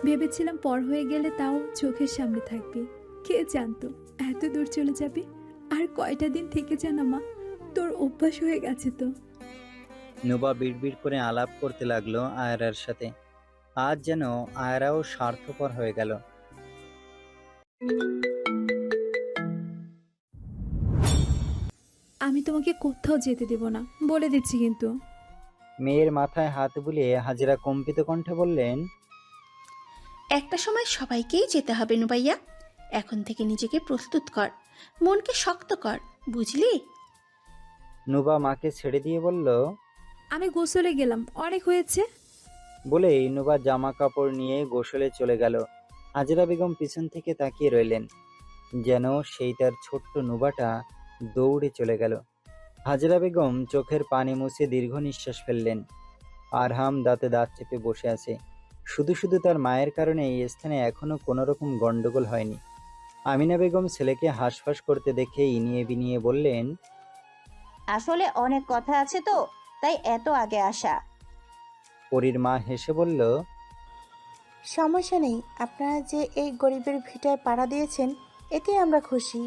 ভেবেছিলাম পর হয়ে গেলে তাও চোখের সামনে থাকবি। কে জানতো এত দূর চলে যাবে। আর কয়টা দিন থেকে জানা মা, তোর অভ্যাস হয়ে গেছে তো। নুবা বিড়বিড় করে আলাপ করতে লাগলো আয়রার সাথে। আজ যেন আয়রাও স্বার্থপর হয়ে গেল। আমি তোমাকে কোথাও যেতে দেব না, বলে দিচ্ছি কিন্তু। মেয়ের মাথায় হাত বুলিয়ে হাজিরা কম্পিত কণ্ঠে বললেন, একটা সময় সবাইকেই যেতে হবে নুবাইয়া। এখন থেকে নিজেকে প্রস্তুত কর, মনকে শক্ত কর, বুঝলি? নুবা মাকে ছেড়ে দিয়ে বলল। আমি গোসলে গেলাম, অনেক হয়েছে। বলেই নুবা জামা কাপড় নিয়ে গোসলে চলে গেল। হাজেরা বেগম পিছন থেকে তাকিয়ে রইলেন, যেন সেই তার ছোট্ট নুবাটা দৌড়ে চলে গেল। হাজেরা বেগম চোখের পানি মুছে দীর্ঘ নিঃশ্বাস ফেললেন। আরহাম দাঁতে দাঁত চেপে বসে আছে। শুধু শুধু তার মায়ের কারণে এই স্থানে এখনো কোনো রকম গন্ডগোল হয়নি। আমিনা বেগম ছেলেকে হাঁসফাঁস করতে দেখে ইনিয়ে বিনিয়ে বললেন, আসলে অনেক কথা আছে তো, তাই এত আগে আসা। পরীর মা হেসে বলল, সমস্যা নেই, আপনারা যে এই গরিবের ভিটায় পাড়া দিয়েছেন এতে আমরা খুশি।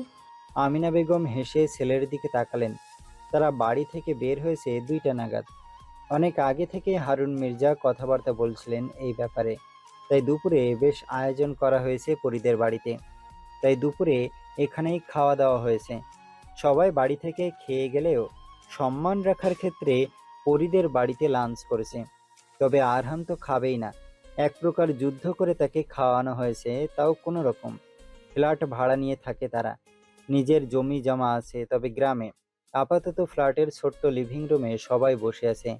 আমিনা বেগম হেসে ছেলের দিকে তাকালেন। তারা বাড়ি থেকে বের হয়েছে 2টা নাগাদ। অনেক আগে থেকে হারুন মির্জা কথাবার্তা বলছিলেন এই ব্যাপারে। তাই দুপুরে বেশ আয়োজন করা হয়েছে পরীদের বাড়িতে। তাই দুপুরে এখানেই খাওয়া দাওয়া হয়েছে। সবাই বাড়ি থেকে খেয়ে গেলেও সম্মান রাখার ক্ষেত্রে পরীদের বাড়িতে লাঞ্চ করেছে। তবে আরহাম তো খাবেই না। এক প্রকার যুদ্ধ করে তাকে খাওয়ানো হয়েছে, তাও কোনো রকম। ফ্ল্যাট ভাড়া নিয়ে থাকে তারা। নিজের জমি জমা আছে, তবে গ্রামে। আপাতত ফ্ল্যাটের ছোট্ট লিভিং রুমে সবাই বসে আছে।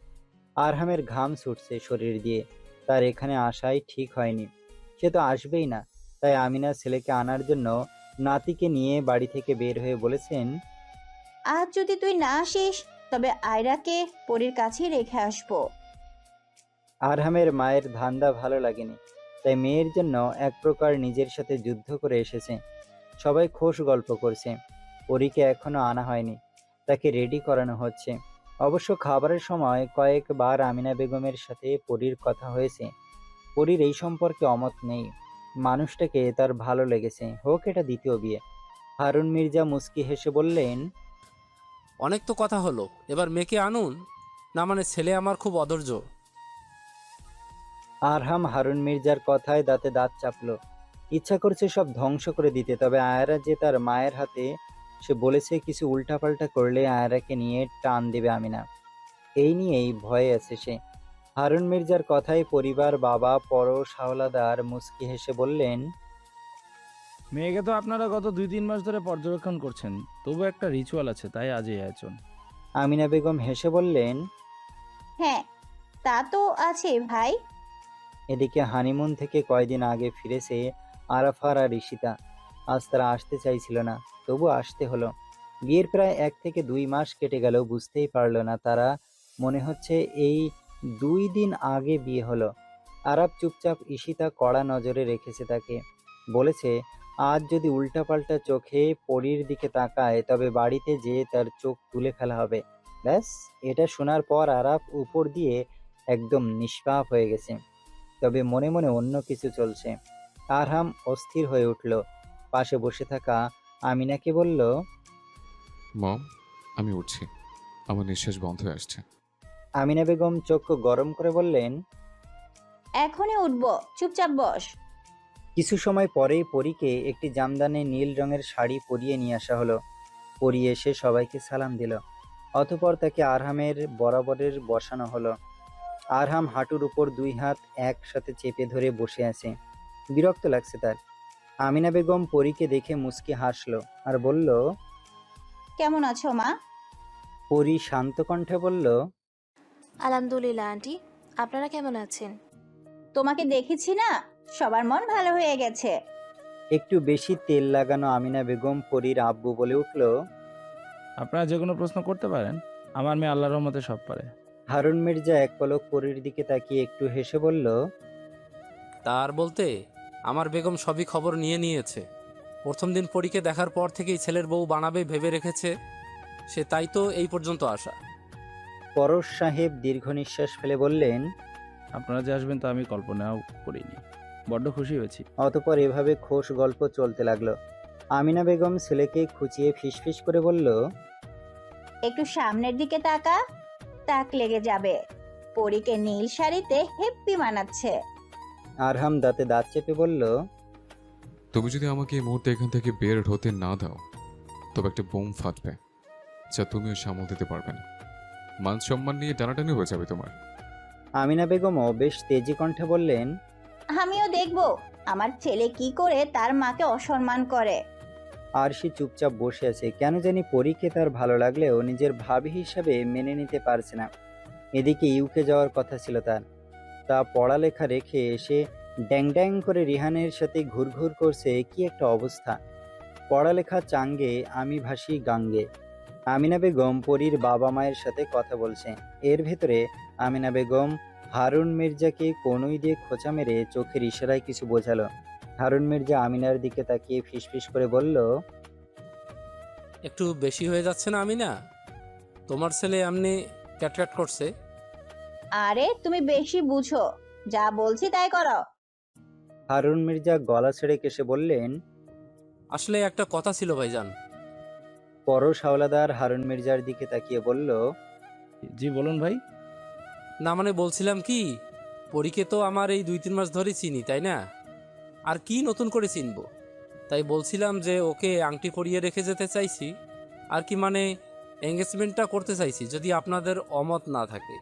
আরহামের ঘাম ছুটছে শরীর দিয়ে। তার এখানে আসাই ঠিক হয়নি। সে তো আসবেই না। তাই আমিনা ছেলেকে আনার জন্য নাতিকে নিয়ে বাড়ি থেকে বের হয়ে বলেছেন, আজ যদি তুই না আসিস তবে আয়রাকে পরীর কাছেই রেখে আসবো। আরহামের মায়ের ধান্দা ভালো লাগেনি। তাই মেয়ের জন্য এক প্রকার নিজের সাথে যুদ্ধ করে এসেছে। সবাই খোশ গল্প করছে। পরীকে এখনো আনা হয়নি, তাকে রেডি করানো হচ্ছে। অবশ্য খাবারের সময় কয়েকবার আমিনা বেগমের সাথে পরীর কথা হয়েছে। পরীর এই সম্পর্কে অমত নেই। মানুষটাকে তার ভালো লেগেছে, হোক এটা দ্বিতীয় বিয়ে। হারুন মির্জা মুস্কি হেসে বললেন, অনেক তো কথা হলো, এবার মেয়েকে আনুন। না মানে ছেলে আমার খুব অধৈর্য। আরহাম হারুন মির্জার কথায় দাঁতে দাঁত চাপলো। ইচ্ছা করছে সব ধ্বংস করে দিতে, তবে আয়রা যে তার মায়ের হাতে। সে বলেছে কিছু উল্টাপাল্টা করলে আয়রাকে নিয়ে টান দেবে আমিনা। এই নিয়েই ভয়ে আছে সে। হারুন মির্জার কথায় পরিবার বাবা পরশ হাওলাদার মুস্কি হেসে বললেন, মেয়েকে তো আপনারা গত 2-3 মাস ধরে পর্যবেক্ষণ করছেন, তবু একটা রিচুয়াল আছে, তাই আজ এই আয়োজন। আমিনা বেগম হেসে বললেন। হ্যাঁ, তা তো আছে ভাই। এদিকে হানিমুন থেকে কয়দিন আগে ফিরেছে আরাফার আর ঈশিতা। আজ তারা আসতে চাইছিল না, তবু আসতে হলো। বিয়ের প্রায় 1 থেকে 2 মাস কেটে গেল, বুঝতেই পারলো না তারা। মনে হচ্ছে এই 2 দিন আগে বিয়ে হলো। আরাফ চুপচাপ, ঈশিতা কড়া নজরে রেখেছে তাকে। বলেছে আজ যদি উল্টাপাল্টা চোখে পরীর দিকে তাকায় তবে বাড়িতে যেয়ে তার চোখ তুলে ফেলা হবে। ব্যাস, এটা শোনার পর আরাফ উপর দিয়ে একদম নিষ্পাপ হয়ে গেছে। তবে মনে মনে অন্য কিছু চলছে। আরহাম অস্থির হয়ে উঠল। পাশে বসে থাকা আমিনাকে বলল, মম, আমি উঠছি, আমার নিঃশ্বাস বন্ধ হয়ে আসছে। আমিনা বেগম চোখ গরম করে বললেন, এখনই উঠবো, চুপচাপ বস। কিছু সময় পরেই পরীকে একটি জামদানি নীল রঙের শাড়ি পরিয়ে নিয়ে আসা হলো। পরি এসে সবাইকে সালাম দিল। অতঃপর তাকে আরহামের বরাবরের বসানো হলো। আরহাম হাঁটুর উপর 2 হাত একসাথে চেপে ধরে বসে আছে। বিরক্ত লাগছে তার। আমিনা বেগম পরীকে দেখে মুচকি হাসলো আর বলল, কেমন আছো মা? পরি শান্ত কণ্ঠে বলল, আলহামদুলিল্লাহ আন্টি, আপনারা কেমন আছেন? তোমাকে দেখেছি না, সবার মন ভালো হয়ে গেছে। একটু বেশি তেল লাগানো আমিনা বেগম পরীর আব্বু বলে উঠল। আপনারা যে কোনো প্রশ্ন করতে পারেন, আমার মেয়ে আল্লাহর রহমতে সব পারে। হারুন মির্জা এক পলক পরীর দিকে তাকিয়ে একটু হেসে বলল, তার বলতে আমার বেগম সবই খবর নিয়ে নিয়েছে। প্রথম দিন পরীকে দেখার পর থেকেই ছেলের বউ বানাবে ভেবে রেখেছে সে, তাই তো এই পর্যন্ত আসা। পরশ সাহেব দীর্ঘ নিঃশ্বাস ফেলে বললেন, আপনারা যে আসবেন তা আমি কল্পনাও করিনি। বড্ড খুশি হয়েছি। অতঃপর এভাবে খোশ গল্প চলতে লাগলো। আমিনা বেগম ছেলেকে খুঁচিয়ে ফিসফিস করে বলল, একটু সামনের দিকে তাকা, তাক লেগে যাবে। পরীকে নীল শাড়িতে হেপ্পি মানাচ্ছে। আরহাম দাঁতে দাঁত চেপে বলল, তুমি যদি আমাকে এই মুহূর্তে এখান থেকে বের হতে না দাও, তবে একটা বোম ফাটবে, যা তুমিও সামাল দিতে পারবে না। মান সম্মান নিয়ে টানাটানি হয়ে যাবে তোমার। আমিনা বেগমও বেশ তেজি কণ্ঠে বললেন, আমিও দেখব আমার ছেলে কি করে তার মাকে অসম্মান করে। আরশি চুপচাপ বসে আছে। কেন জানি পরীকে তার ভালো লাগলেও নিজের ভাবি হিসাবে মেনে নিতে পারছে না। এদিকে ইউকে যাওয়ার কথা ছিল তার, তা পড়ালেখা রেখে এসে ড্যাং ড্যাং করে রিহানের সাথে ঘুরঘুর করছে। কি একটা অবস্থা! পড়ালেখা চাঙ্গে, আমি ভাসি গাঙ্গে। আমিনা বেগম পরীর বাবা মায়ের সাথে কথা বলছে। এর ভেতরে আমিনা বেগম হারুন মির্জাকে কনুই দিয়ে খোঁচা মেরে চোখের ইশারায় কিছু বোঝালো। হারুন মির্জা আমিনার দিকে তাকিয়ে ফিসফিস করে বলল, একটু বেশি হয়ে যাচ্ছে না আমিনা? তোমার ছেলে এমনি ক্যাটক্যাট করছে। আরে তুমি বেশি বুঝো, যা বলছি তাই করো। হারুন মির্জা গলা ছেড়ে কেসে বললেন। আসলে একটা কথা ছিল ভাইজান। পরশ হাওলাদার হারুন মির্জার দিকে তাকিয়ে বলল, জি বলুন ভাই। না মানে বলছিলাম কি, পরীকে তো আমার এই 2-3 মাস ধরে চিনি, তাই না? আর কি নতুন করে চিনবো? তাই বলছিলাম যে ওকে আংটি পরিয়ে রেখে যেতে চাইছি, আর কি মানে এঙ্গেজমেন্টটা করতে চাইছি, যদি আপনাদের অমত না থাকে।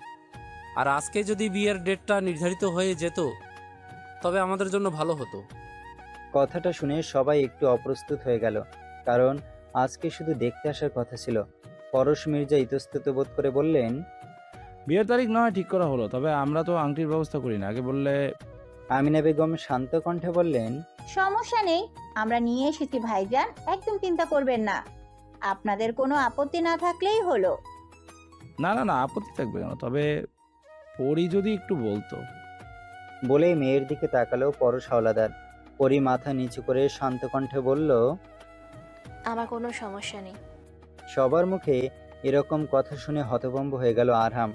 আর আজকে যদি বিয়ের ডেটটা নির্ধারিত হয়ে যেত, তবে আমাদের জন্য ভালো হতো। কথাটা শুনে সবাই একটু অপ্রস্তুত হয়ে গেল, কারণ আজকে শুধু দেখতে আসার কথা ছিল। পরশ মির্জা ইতস্তত বোধ করে বললেন, বিয়ের তারিখ নয় ঠিক করা হলো, তবে আমরা তো আংটির ব্যবস্থা করি না, আগে বললে। আমিনা বেগম শান্ত কণ্ঠে বললেন, সমস্যা নেই, আমরা নিয়ে এসেছি ভাইজান, একদম চিন্তা করবেন না। আপনাদের কোনো আপত্তি না থাকলেই হলো। না না না, আপত্তি থাকবে কেন, তবে পরি যদি একটু বলতো। বলেই মেয়ের দিকে তাকালো পরশ হাওলাদার। পরি মাথা নিচু করে শান্ত কণ্ঠে বলল, আমার কোনো সমস্যা নেই। সবার মুখে এরকম কথা শুনে হতভম্ব হয়ে গেল আরহাম।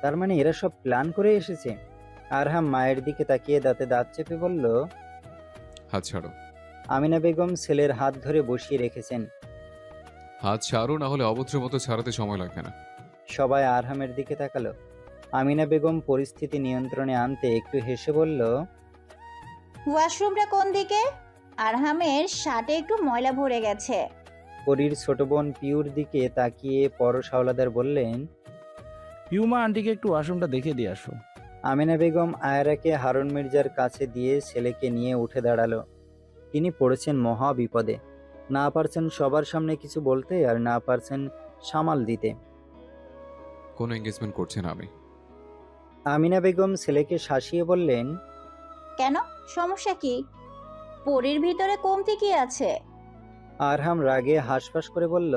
তার মানে এরা সব প্ল্যান করে এসেছে? আরহাম মায়ের দিকে তাকিয়ে দাঁতে দাঁত চেপে বলল, হাত ছাড়ো। আমিনা বেগম ছেলের হাত ধরে বসিয়ে রেখেছেন। হাত ছাড়ো, না হলে অভদ্র মতো ছাড়াতে সময় লাগবে না। সবাই আরহামের দিকে তাকালো। আমিনা বেগম পরিস্থিতি নিয়ন্ত্রণে আনতে একটু হেসে বলল, ওয়াশরুমটা কোন দিকে? আরহামের শার্টে একটু ময়লা ভরে গেছে। পরীর ছোট বোন পিউর দিকে তাকিয়ে পরশ হাওলাদার বললেন, পিউমা আন্টিকে একটু ওয়াশরুমটা দেখে দিয়ে আসো। আমিনা বেগম আয়রাকে হারুন মির্জার কাছে দিয়ে ছেলেকে নিয়ে উঠে দাঁড়ালো। তিনি পড়েছেন মহা বিপদে। না পারছেন সবার সামনে কিছু বলতে, আর না পারছেন সামাল দিতে। কোনো এঙ্গেজমেন্ট করছে না আমি। আমিনা বেগম ছেলেকে শাসিয়ে বললেন, কেন, সমস্যা কি? পরীর ভিতরে কমতি কি আছে? আরহাম রাগে হাঁসফাঁস করে বলল,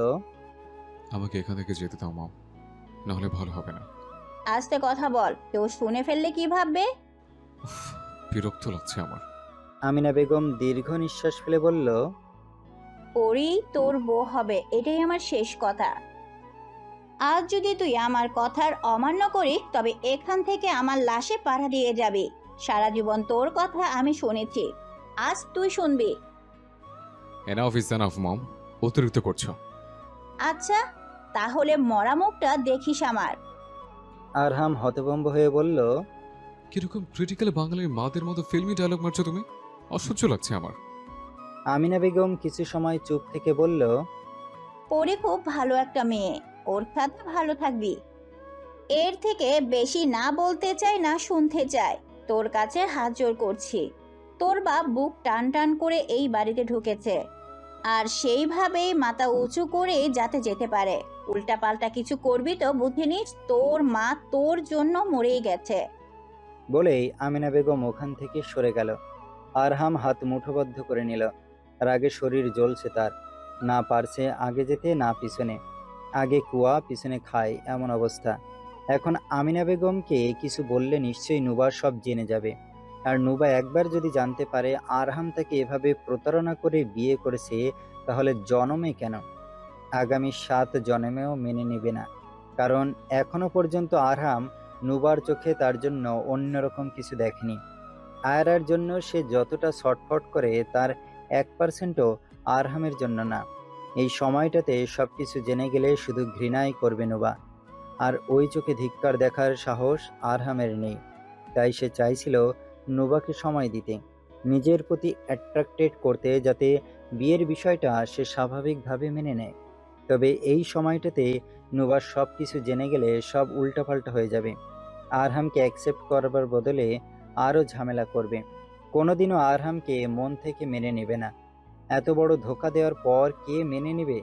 আমাকে এখান থেকে যেতে দাও মম, না হলে ভালো হবে না। আস্তে কথা বল, কেউ শুনে ফেললে কি ভাববে? উফ, বিরক্ত লাগছে আমার। আমিনা বেগম দীর্ঘ নিঃশ্বাস ফেলে বলল, পরী তোর বউ হবে, এটাই আমার শেষ কথা। আজ যদি তুই আমার কথার অমান্য করিস, তবে এখান থেকে আমার লাশে পাড়া দিয়ে যাবি। সারা জীবন তোর কথা আমি শুনেছি, আজ তুই শুনবি। এনাফ ইজ এনাফ মম, অতিরিক্ত করছো। আচ্ছা, তাহলে মরা মুখটা দেখিস আমার। আরহাম হতভম্ব হয়ে বলল, কিরকম ক্রিটিক্যাল বাঙালির মাদের মতো ফিল্মি ডায়লগ মারছো তুমি? অসহ্য লাগছে আমার। আমিনা বেগম কিছু সময় চুপ থেকে বলল, পরী খুব ভালো একটা মেয়ে, ওর সাথে ভালো থাকবি। এর থেকে বেশি না বলতে চাই না শুনতে চাই। তোর কাছে হাত জোর করছি। তোর বাপ বুক টান টান করে এই বাড়িতে ঢুকেছে, আর সেইভাবেই মাথা উঁচু করে যাতে যেতে পারে। উল্টাপাল্টা কিছু করবি তো বুঝে নিস, তোর মা তোর জন্য মরেই গেছে। বলেই আমিনা বেগম ওখান থেকে সরে গেল। আরহাম হাত মুঠোবদ্ধ করে নিল। রাগে শরীর জ্বলছে তার। না পারছে আগে যেতে, না পিছনে। আগে কুয়া, পিছনে খায়, এমন অবস্থা। এখন আমিনা বেগমকে কিছু বললে নিশ্চয়ই নুবা সব জেনে যাবে। আর নুবা একবার যদি জানতে পারে আরহাম তাকে এভাবে প্রতারণা করে বিয়ে করেছে, তাহলে জনমে কেন, আগামী 7 জন্মেও মেনে নেবে না। কারণ এখনো পর্যন্ত আরহাম নুবার চোখে তার জন্য অন্যরকম কিছু দেখেনি। আয়রার জন্য সে যতটা ছটফট করে তার 1%ও আরহামের জন্য না। এই সময়টাতে সবকিছু জেনে গেলে শুধু ঘৃণাই করবে নোবা, আর ওই চোখে ধিক্কার দেখার সাহস আরহামের নেই। তাই সে চাইছিল নোবাকে সময় দিতে, নিজের প্রতি অ্যাট্রাক্টেড করতে, যাতে বিয়ের বিষয়টা সে স্বাভাবিকভাবে মেনে নেয়। তবে এই সময়টাতে নোবা সব কিছু জেনে গেলে সব উল্টাপাল্টা হয়ে যাবে। আরহামকে অ্যাকসেপ্ট করবার বদলে আরও ঝামেলা করবে। কোনোদিনও আরহামকে মন থেকে মেনে নেবে না। এত বড় ধোঁকা দেওয়ার পর কে মেনে নেবে?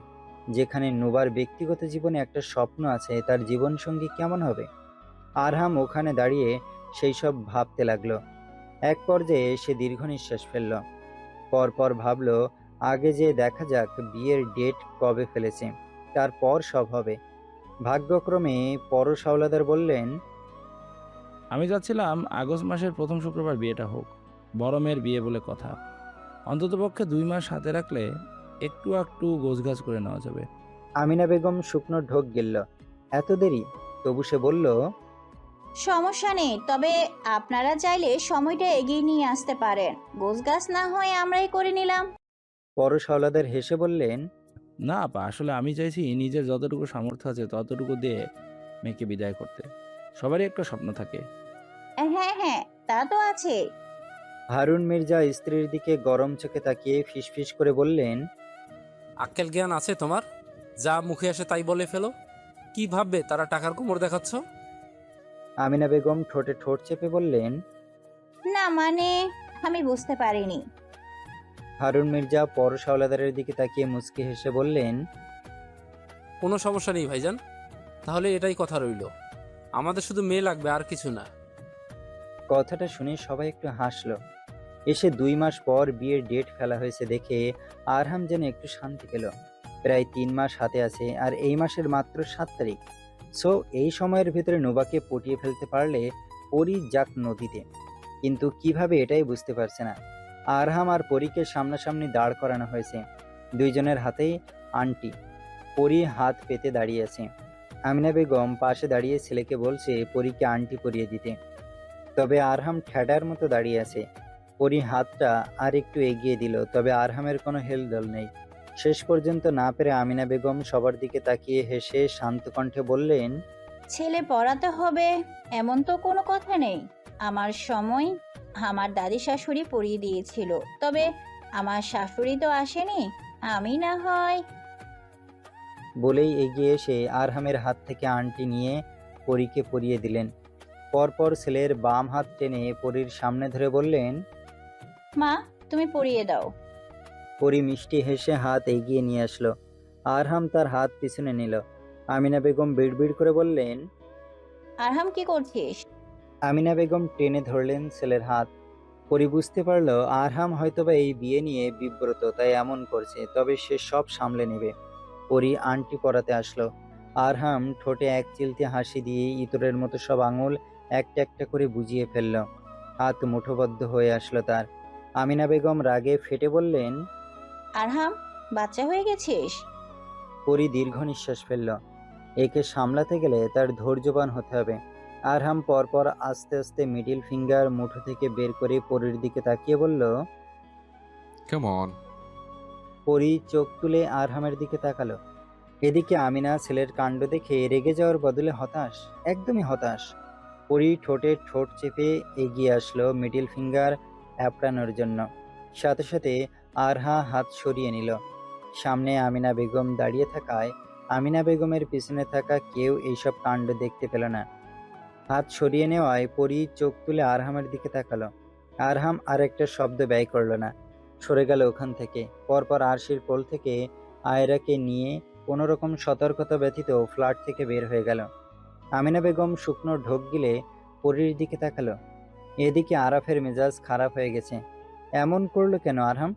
যেখানে নোবার ব্যক্তিগত জীবনে একটা স্বপ্ন আছে, তার জীবনসঙ্গী কেমন হবে? আরহাম ওখানে দাঁড়িয়ে সেই সব ভাবতে লাগলো। এক পর্যায়ে সে দীর্ঘ নিঃশ্বাস ফেলল। পরপর ভাবল, আগে যে দেখা যাক বিয়ের ডেট কবে ফেলেছে, তারপর সব হবে। ভাগ্যক্রমে পরশ হাওলাদার বললেন, আমি চাচ্ছিলাম আগস্ট মাসের প্রথম শুক্রবার বিয়েটা হোক। বড় মেয়ের বিয়ে বলে কথা, অন্ততপক্ষে 2 মাস হাতে রাখলে একটু একটু গোছগাছ করে নেওয়া যাবে। আমিনা বেগম শুকনো ঢোক গিলল। এত দেরি? তবু সে বলল, সমস্যা নেই, তবে আপনারা চাইলে সময়টা এগিয়ে নিয়ে আসতে পারেন। গোছগাছ না হয় আমরাই করে নিলাম। পরশ হাওলাদার হেসে বললেন, না আপা, আসলে আমি চাইছি নিজের যতটুকু সামর্থ্য আছে ততটুকু দিয়ে মেয়েকে বিদায় করতে। সবারই একটা স্বপ্ন থাকে। হ্যাঁ হ্যাঁ, তা তো আছে। হারুন মির্জা স্ত্রীর দিকে গরম চোখে তাকিয়ে ফিসফিস করে বললেন, আক্কেল জ্ঞান আছে তোমার? যা মুখে আসে তাই বলে ফেলো। কি ভাববে তারা টাকার কোমর দেখাচ্ছ? আমিনা বেগম ঠোঁটে ঠোঁট চেপে বললেন, না মানে, আমি বুঝতে পারিনি। হারুন মির্জা পরশ হাওলাদারের দিকে তাকিয়ে মুচকি হেসে বললেন, কোনো সমস্যা নেই ভাইজান, তাহলে এটাই কথা রইল। আমাদের শুধু মেয়ে লাগবে, আর কিছু না। কথাটা শুনে সবাই একটু হাসলো। এসে 2 মাস পর বিয়ের ডেট ফেলা হয়েছে দেখে আরহাম যেন একটু শান্তি পেল। প্রায় 3 মাস হাতে আছে, আর এই মাসের মাত্র 7 তারিখ। সো এই সময়ের ভেতরে নোবাকে পটিয়ে ফেলতে পারলে পরি যাক নদীতে। কিন্তু কিভাবে এটাই বুঝতে পারছে না। আরহাম আর পরীকে সামনাসামনি দাঁড় করানো হয়েছে। দুইজনের হাতেই আন্টি। পরি হাত পেতে দাঁড়িয়ে আছে। আমিনা বেগম পাশে দাঁড়িয়ে ছেলেকে বলছে পরীকে আন্টি পরিয়ে দিতে। তবে আরহাম ঠ্যাডার মতো দাঁড়িয়ে আছে। পরি হাতটা আর একটু এগিয়ে দিল, তবে আরহামের কোনো হেলদোল নেই। শেষ পর্যন্ত না পেরে আমিনা বেগম সবার দিকে তাকিয়ে হেসে শান্ত কণ্ঠে বললেন, ছেলে পড়াতে হবে এমন তো কোনো কথা নেই। আমার সময় আমার দাদি শাশুড়ি পড়িয়ে দিয়েছিল, তবে আমার শাশুড়ি তো আসেনি। আমি না হয়। বলেই এগিয়ে এসে আরহামের হাত থেকে আন্টি নিয়ে পরীকে পরিয়ে দিলেন। পরপর ছেলের বাম হাত টেনে পরীর সামনে ধরে বললেন, মা, তুমি পড়িয়ে দাও। পরি মিষ্টি হেসে হাত এগিয়ে নিয়ে আসলো। আরহাম তার হাত পিছনে নিল। আমিনা বেগম বিড়বিড় করে বললেন, আরহাম, কি করছিস? আমিনা বেগম টেনে ধরলেন ছেলের হাত। পরি বুঝতে পারল আরহাম হয়তোবা এই বিয়ে নিয়ে বিব্রত, তাই এমন করছে, তবে সে সব সামলে নেবে। পরি আন্টি পরাতে আসলো। আরহাম ঠোঁটে এক চিলতে হাসি দিয়ে ইতরের মতো সব আঙুল একটা একটা করে বুঝিয়ে ফেলল। হাত মুঠোবদ্ধ হয়ে আসলো তার। আমিনা বেগম রাগে ফেটে বললেন, আরহাম, বাচ্চা হয়ে গেছিস? পরি দীর্ঘ নিঃশ্বাস ফেলল। একে সামলাতে গেলে তার ধৈর্যবান হতে হবে। আরহাম পরপর আস্তে আস্তে মিডিল ফিঙ্গার মুঠো থেকে বের করে পরির দিকে তাকিয়ে বলল, কাম অন। পরি চোখ তুলে আরহামের দিকে তাকালো। এদিকে আমিনা ছেলের কাণ্ড দেখে রেগে যাওয়ার বদলে হতাশ, একদমই হতাশ। পরি ঠোঁটে ঠোঁট চেপে এগিয়ে আসলো মিডিল ফিঙ্গার অ্যাপড়ানোর জন্য। সাথে সাথে আরহা হাত সরিয়ে নিল। সামনে আমিনা বেগম দাঁড়িয়ে থাকায় আমিনা বেগমের পিছনে থাকা কেউ এইসব কাণ্ড দেখতে পেল না। হাত সরিয়ে নেওয়ায় পরি চোখ তুলে আরহামের দিকে তাকালো। আরহাম আর একটা শব্দ ব্যয় করলো না, সরে গেল ওখান থেকে। পরপর আরশির কোল থেকে আয়রাকে নিয়ে কোনোরকম সতর্কতা ব্যতীত ফ্ল্যাট থেকে বের হয়ে গেল। আমিনা বেগম শুকনো ঢোক গিলে পরির দিকে তাকালো। এদিকে আরাফের মেজাজ খারাপ হয়ে গেছে। এমন করলো কেন আরহাম?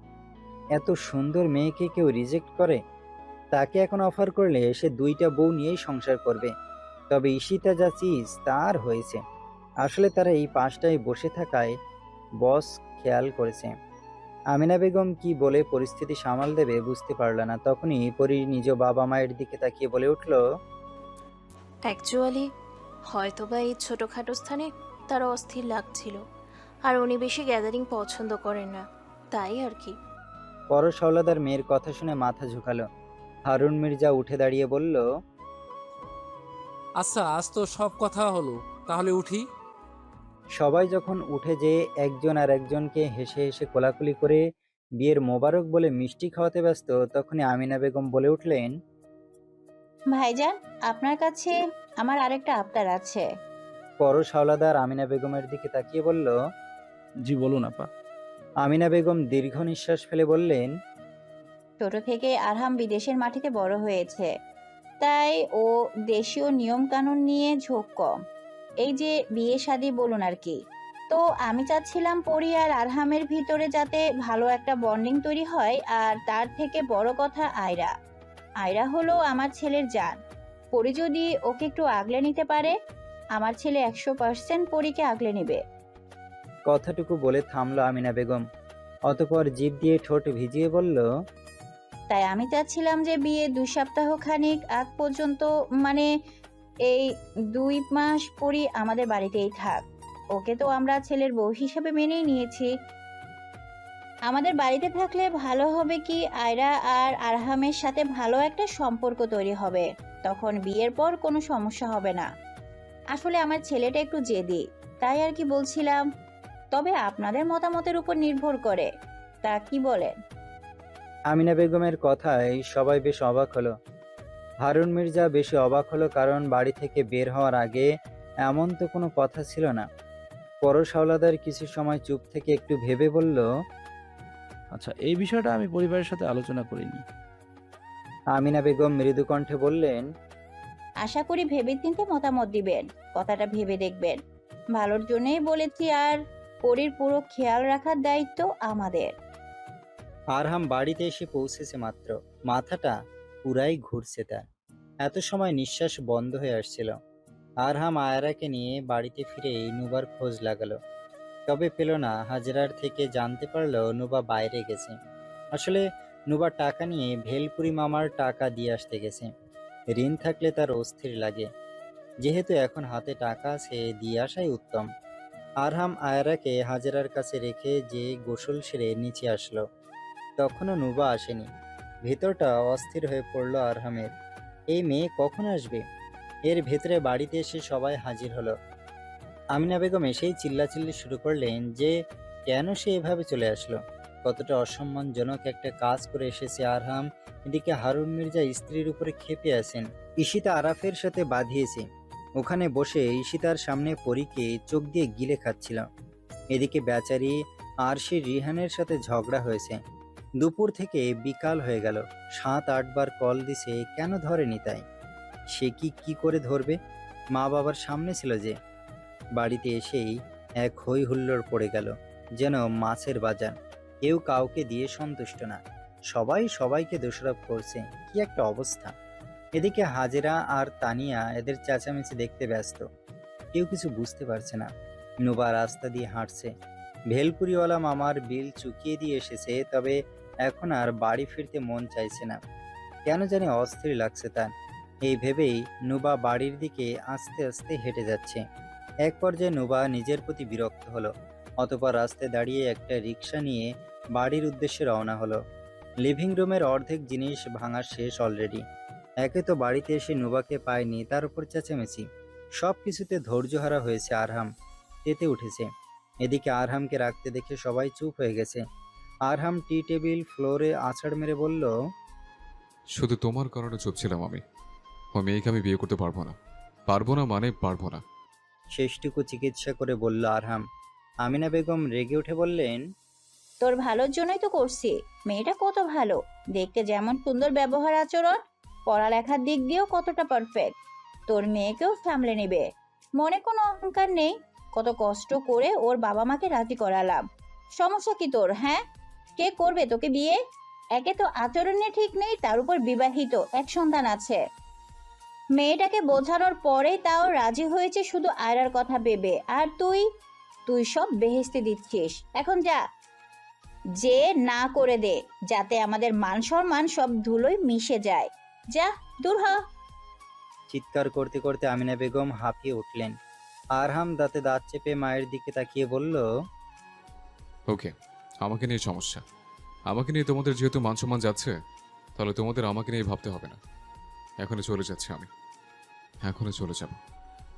এত সুন্দর মেয়েকে কেউ রিজেক্ট করে? তাকে এখন অফার করলে সে 2টা বউ নিয়েই সংসার করবে। তবে ঈশিতা যা চিজ তার হয়েছে। আসলে তারা এই পাশটায় বসে থাকায় বস খেয়াল করেছে। আমিনা বেগম কি বলে পরিস্থিতি সামাল দেবে বুঝতে পারল না। তখনই পরি নিজ বাবা মায়ের দিকে তাকিয়ে বলে উঠল, অ্যাকচুয়ালি হয়তোবা এই ছোটোখাটো স্থানে তারা অস্থির লাগছিল। আর উনি বেশি গ্যাদারিং পছন্দ করেন না, তাই আর কি। পরশ হাওলাদার মেয়ের কথা শুনে মাথা ঝুঁকালো। হারুন মির্জা উঠে দাঁড়িয়ে বলল, আচ্ছা, আজ তো সব কথা হলো, তাহলে উঠি। সবাই যখন উঠে যেয়ে একজন আর একজনকে হেসে হেসে কোলাকুলি করে বিয়ের মোবারক বলে মিষ্টি খাওয়াতে ব্যস্ত, তখনই আমিনা বেগম বলে উঠলেন, ভাইজান, আপনার কাছে আমার আরেকটা আবদার আছে। পরশ হাওলাদার আমিনা বেগমের দিকে তাকিয়ে বলল। জি বলুন আপা। আমিনা বেগম দীর্ঘ নিঃশ্বাস ফেলে বললেন, ছোট থেকে আরহাম বিদেশের মাটিতে বড় হয়েছে, তাই ও দেশীয় নিয়ম কানুন নিয়ে ঝোঁক কম। এই যে বিয়ে শাদী বলুন আর কি, তো আমি চাচ্ছিলাম পরি আর আরহামের ভিতরে যাতে ভালো একটা বন্ডিং তৈরি হয়। আর তার থেকে বড় কথা আয়রা। আয়রা হলো আমার ছেলের জান। পরি যদি ওকে একটু আগলে নিতে পারে, আমার ছেলে 100% পরিকে আগলে নেবে। কথাটুকু বলে থামলো আমিনা বেগম। অতঃপর জিভ দিয়ে ঠোঁট ভিজিয়ে বলল, তাই আমি চাচ্ছিলাম যে বিয়ে 2 সপ্তাহ খানিক আগ পর্যন্ত, মানে এই 2 মাস পরই আমাদের বাড়িতেই থাক। ওকে তো আমরা ছেলের বউ হিসাবে মেনেই নিয়েছি। আমাদের বাড়িতে থাকলে ভালো হবে কি, আয়রা আর আরহামের সাথে ভালো একটা সম্পর্ক তৈরি হবে। তখন বিয়ের পর কোনো সমস্যা হবে না। আসলে আমার ছেলেটা একটু জেদি, তাই আর কি বলছিলাম। তবে আপনাদের মতামতের উপর নির্ভর করে। তা কি বলেন? আমিনা বেগমের কথায় সবাই বেশ অবাক হলো। হারুন মির্জা বেশি অবাক হলো, কারণ বাড়ি থেকে বের হওয়ার আগে এমন তো কোনো কথা ছিল না। পরশ হাওলাদার কিছু সময় চুপ থেকে একটু ভেবে বলল, আচ্ছা, এই বিষয়টা আমি পরিবারের সাথে আলোচনা করিনি। আমিনা বেগম মৃদু কণ্ঠে বললেন, আশা করি ভেবেচিন্তে মতামত দিবেন। কথাটা ভেবে দেখবেন। ভালোর জন্যই বলেছি, আর পরীর পুরো খেয়াল রাখার দায়িত্ব আমাদের। আরহাম বাড়িতে এসে পৌঁছেছে মাত্র, মাথাটা পুরাই ঘুরছে তার। এত সময় নিঃশ্বাস বন্ধ হয়ে আসছিল। আরহাম আয়রাকে নিয়ে বাড়িতে ফিরে নুবার খোঁজ লাগালো, তবে পেল না। হাজরার থেকে জানতে পারলো নুবা বাইরে গেছে। আসলে নুবা টাকা নিয়ে ভেলপুরি মামার টাকা দিয়ে আসতে গেছে। ঋণ থাকলে তার অস্থির লাগে, যেহেতু এখন হাতে টাকা আছে দিয়ে আসাই উত্তম। আরহাম আয়রাকে হাজরার কাছে রেখে যে গোসল সেরে নিচে আসলো, তখনও নুবা আসেনি। ভেতরটা অস্থির হয়ে পড়ল আরহামের। এই মেয়ে কখন আসবে? এর ভেতরে বাড়িতে এসে সবাই হাজির হলো। আমিনা বেগম এসেই চিল্লাচিল্লি শুরু করলেন যে কেন সে এভাবে চলে আসলো, কতটা অসম্মানজনক একটা কাজ করে এসেছে আরহাম। এদিকে হারুন মির্জা স্ত্রীর উপরে ক্ষেপে আছেন। ঈশিতা আরাফের সাথে বাঁধিয়েছে, ওখানে বসে ঈশিতার সামনে পরীকে চোখ দিয়ে গিলে খাচ্ছিল। এদিকে বেচারি আরশি রিহানের সাথে ঝগড়া হয়েছে। দুপুর থেকে বিকাল হয়ে গেল, 7-8 বার কল দিছে, কেন ধরেনি তাই? সে কি করে ধরবে? মা বাবার সামনে ছিল যে। বাড়িতে এসেই এক হই হুল্লোড় পড়ে গেল, যেন মাছের বাজার। কেউ কাউকে দিয়ে সন্তুষ্ট না, সবাই সবাইকে দোষারোপ করছে। কি একটা অবস্থা! এদিকে হাজেরা আর তানিয়া এদের চেঁচামেচি দেখতে ব্যস্ত, কেউ কিছু বুঝতে পারছে না। নুবা রাস্তা দিয়ে হাঁটছে। ভেলপুরিওয়ালা মামার বিল চুকিয়ে দিয়ে এসেছে, তবে এখন আর বাড়ি ফিরতে মন চাইছে না। কেন জানি অস্থির লাগছে তার। এই ভেবেই নুবা বাড়ির দিকে আস্তে আস্তে হেঁটে যাচ্ছে। এক পর্যায়ে নুবা নিজের প্রতি বিরক্ত হলো। অতঃপর রাস্তায় দাঁড়িয়ে একটা রিক্সা নিয়ে বাড়ির উদ্দেশ্যে রওনা হলো। লিভিং রুমের অর্ধেক জিনিস ভাঙা শেষ অলরেডি। একে তো বাড়িতে এসে নুবাকে পায়নি, তার উপর চেঁচামেচি। সব কিছুতে ধৈর্যহারা হয়েছে আরহাম, তেতে উঠেছে। এদিকে আরহামকে রাখতে দেখে সবাই চুপ হয়ে গেছে। আরহাম টি টেবিল ফ্লোরে আছাড় মেরে বলল, শুধু তোমার কারণে চুপ ছিলাম আমি। ওই মেয়েকে আমি বিয়ে করতে পারবো না। পারবো না মানে পারবো না। শেষটুকু চিকিৎসা করে বলল আরহাম। আমিনা বেগম রেগে উঠে বললেন, তোর ভালোর জন্যই তো করছি। মেয়েটা কত ভালো, দেখতে যেমন সুন্দর, ব্যবহার আচরণ, পড়ালেখার দিক দিয়েও কতটা পারফেক্ট। তোর মেয়েকেও সামলে নেবে, মনে কোনো অহংকার নেই। কত কষ্ট করে ওর বাবা মাকে রাজি করালাম। সমস্যা কি তোর? হ্যাঁ, কে করবে তোকে বিয়ে? একে তো আচরণে ঠিক নেই, তার উপর বিবাহিত, এক সন্তান আছে। মেয়েটাকে বোঝানোর পরেই তাও রাজি হয়েছে শুধু আয়রার কথা ভেবে। আর তুই তুই সব বেহেশতে দিচ্ছিস। এখন যা, যে না করে দে, যাতে আমাদের মান সম্মান সব ধুলোয় মিশে যায়। যা, দূর হ। চিৎকার করতে করতে আমিনা বেগম হাঁপিয়ে উঠলেন। আরহাম দাঁতে দাঁত চেপে মায়ের দিকে তাকিয়ে বলল, ওকে, আমাকে নিয়ে সমস্যা। আমাকে নিয়ে তোমাদের যেহেতু মান সম্মান যাচ্ছে, তাহলে তোমাদের আমাকে নিয়ে ভাবতে হবে না। এখনই চলে যাচ্ছি আমি, এখনই চলে যাব।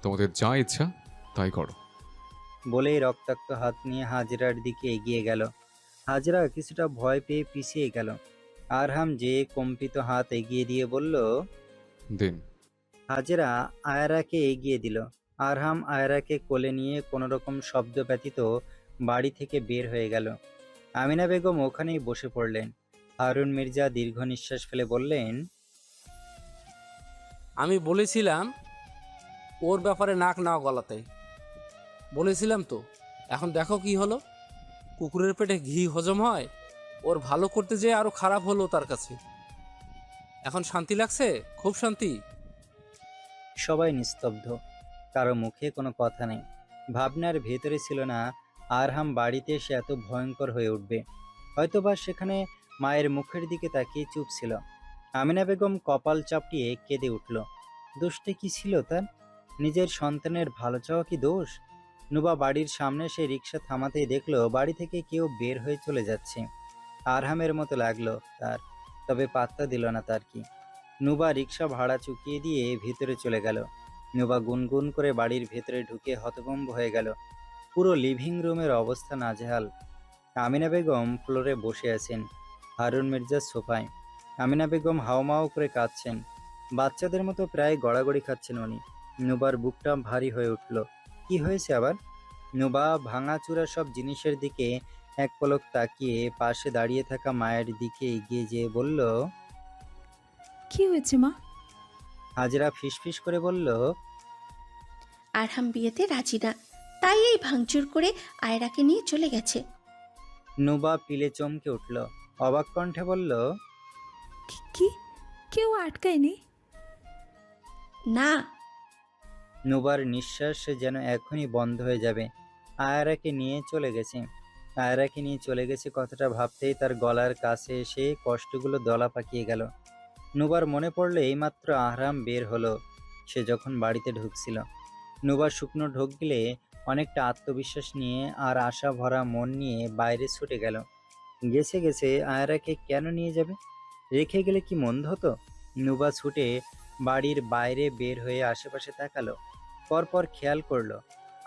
তোমাদের যা ইচ্ছা তাই করো। বলেই রক্তাক্ত হাত নিয়ে হাজরার দিকে এগিয়ে গেল। হাজরা কিছুটা ভয় পেয়ে পিছিয়ে গেল। আরহাম যে কম্পিত হাত এগিয়ে দিয়ে বলল, দিন। হাজরা আয়রাকে এগিয়ে দিল। আরহাম আয়রাকে কোলে নিয়ে কোনোরকম শব্দ ব্যতীত বাড়ি থেকে বের হয়ে গেল। আমিনা বেগম ওখানেই বসে পড়লেন। হারুন মির্জা দীর্ঘ নিঃশ্বাস ফেলে বললেন, আমি বলেছিলাম ওর ব্যাপারে নাক না গলাতে, বলেছিলাম তো। এখন দেখো কি হলো। কুকুরের পেটে ঘি হজম হয়, ওর ভালো করতে যেয়ে আরো খারাপ হলো তার কাছে। এখন শান্তি লাগছে, খুব শান্তি। সবাই নিস্তব্ধ, কারো মুখে কোনো কথা নেই। ভাবনার ভেতরে ছিল না আরহাম বাড়িতে এসে এত ভয়ঙ্কর হয়ে উঠবে। হয়তোবা সেখানে মায়ের মুখের দিকে তাকিয়ে চুপ ছিল। আমিনা বেগম কপাল চাপড়িয়ে কেঁদে উঠল। দোষটা কি ছিল তার? নিজের সন্তানের ভালো চাওয়া কি দোষ? নুবা বাড়ির সামনে সে রিক্সা থামাতেই দেখলো বাড়ি থেকে কেউ বের হয়ে চলে যাচ্ছে। আরহামের মতো লাগলো তার, তবে পাত্তা দিল না তার কি। নুবা রিক্সা ভাড়া চুকিয়ে দিয়ে ভিতরে চলে গেল। নুবা গুনগুন করে বাড়ির ভেতরে ঢুকে হতভম্ব হয়ে গেল। পুরো লিভিং রুমের অবস্থা নাজেহাল। আমিনা বেগম ফ্লোরে বসে আছেন, হারুন মির্জা সোফায়। আমিনা বেগম হাওমাও করে কাঁদছেন, বাচ্চাদের মতো প্রায় গড়াগড়ি খাচ্ছেন উনি। নুবার বুকটা ভারী হয়ে উঠল। কি হয়েছে আবার? নুবা ভাঙাচুরা সব জিনিসের দিকে এক পলক তাকিয়ে পাশে দাঁড়িয়ে থাকা মায়ের দিকে এগিয়ে যেয়ে বলল, কি হয়েছে মা? হাজরা ফিসফিস করে বলল, আরহাম বিয়েতে রাজি না, তাই এই ভাঙচুর করে আয়রাকে নিয়ে চলে গেছে। নুবা পিলে চমকে উঠল, অবাক কণ্ঠে বলল, কি কেউ আটকায়নি? না। নুবার নিঃশ্বাস যেন এখনই বন্ধ হয়ে যাবে। আয়রাকে নিয়ে চলে গেছে। আয়রাকে নিয়ে চলে গেছে কথাটা ভাবতেই তার গলার কাছে এসে কষ্টগুলো দলা পাকিয়ে গেল। নুবার মনে পড়লো এইমাত্র আহরাম বের হলো, সে যখন বাড়িতে ঢুকছিল। নুবার শুকনো ঢোক গিলে অনেকটা আত্মবিশ্বাস নিয়ে আর আশা ভরা মন নিয়ে বাইরে ছুটে গেল। গেছে গেছে আয়রাকে কেন নিয়ে যাবে? রেখে গেলে কি মন্দ হতো? নুবা ছুটে বাড়ির বাইরে বের হয়ে আশেপাশে তাকালো। পরপর খেয়াল করলো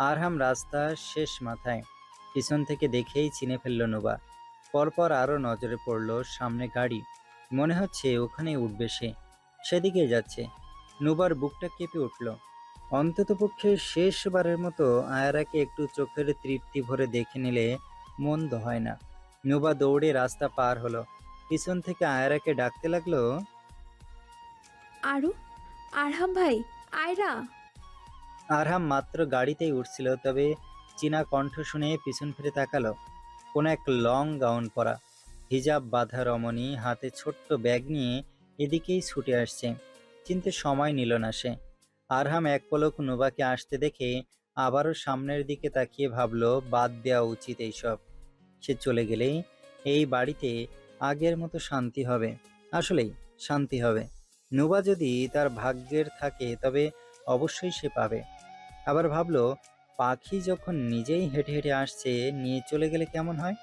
আরহাম রাস্তার শেষ মাথায়। পিছন থেকে দেখেই চিনে ফেলল নুবা। পরপর আরও নজরে পড়লো সামনে গাড়ি, মনে হচ্ছে ওখানেই উঠবে সে। সেদিকে যাচ্ছে। নুবার বুকটা কেঁপে উঠল। অন্ততপক্ষে শেষবারের মতো আয়রাকে একটু চোখের তৃপ্তি ভরে দেখে নিলে মন্দ হয় না। নুবা দৌড়ে রাস্তা পার হলো। পিছন থেকে আয়রাকে ডাকতে লাগলো, আরু, আরহাম ভাই, আয়রা। আরহাম মাত্র গাড়িতেই উঠছিল, তবে চীনা কণ্ঠ শুনে পিছন ফিরে তাকালো। কোন এক লং গাউন পরা, হিজাব বাঁধা রমণী হাতে ছোট্ট ব্যাগ নিয়ে এদিকেই ছুটে আসছে। চিনতে সময় নিল না সে। আরহাম এক পলক নুবাকে আসতে দেখে আবারও সামনের দিকে তাকিয়ে ভাবলো বাদ দেওয়া উচিত এইসব। সে চলে গেলেই এই বাড়িতে আগের মতো শান্তি হবে। আসলেই শান্তি হবে। নুবা যদি তার ভাগ্যের থাকে তবে অবশ্যই সে পাবে। আবার ভাবলো পাখি যখন নিজেই হেঁটে হেঁটে আসছে, নিয়ে চলে গেলে কেমন হয়?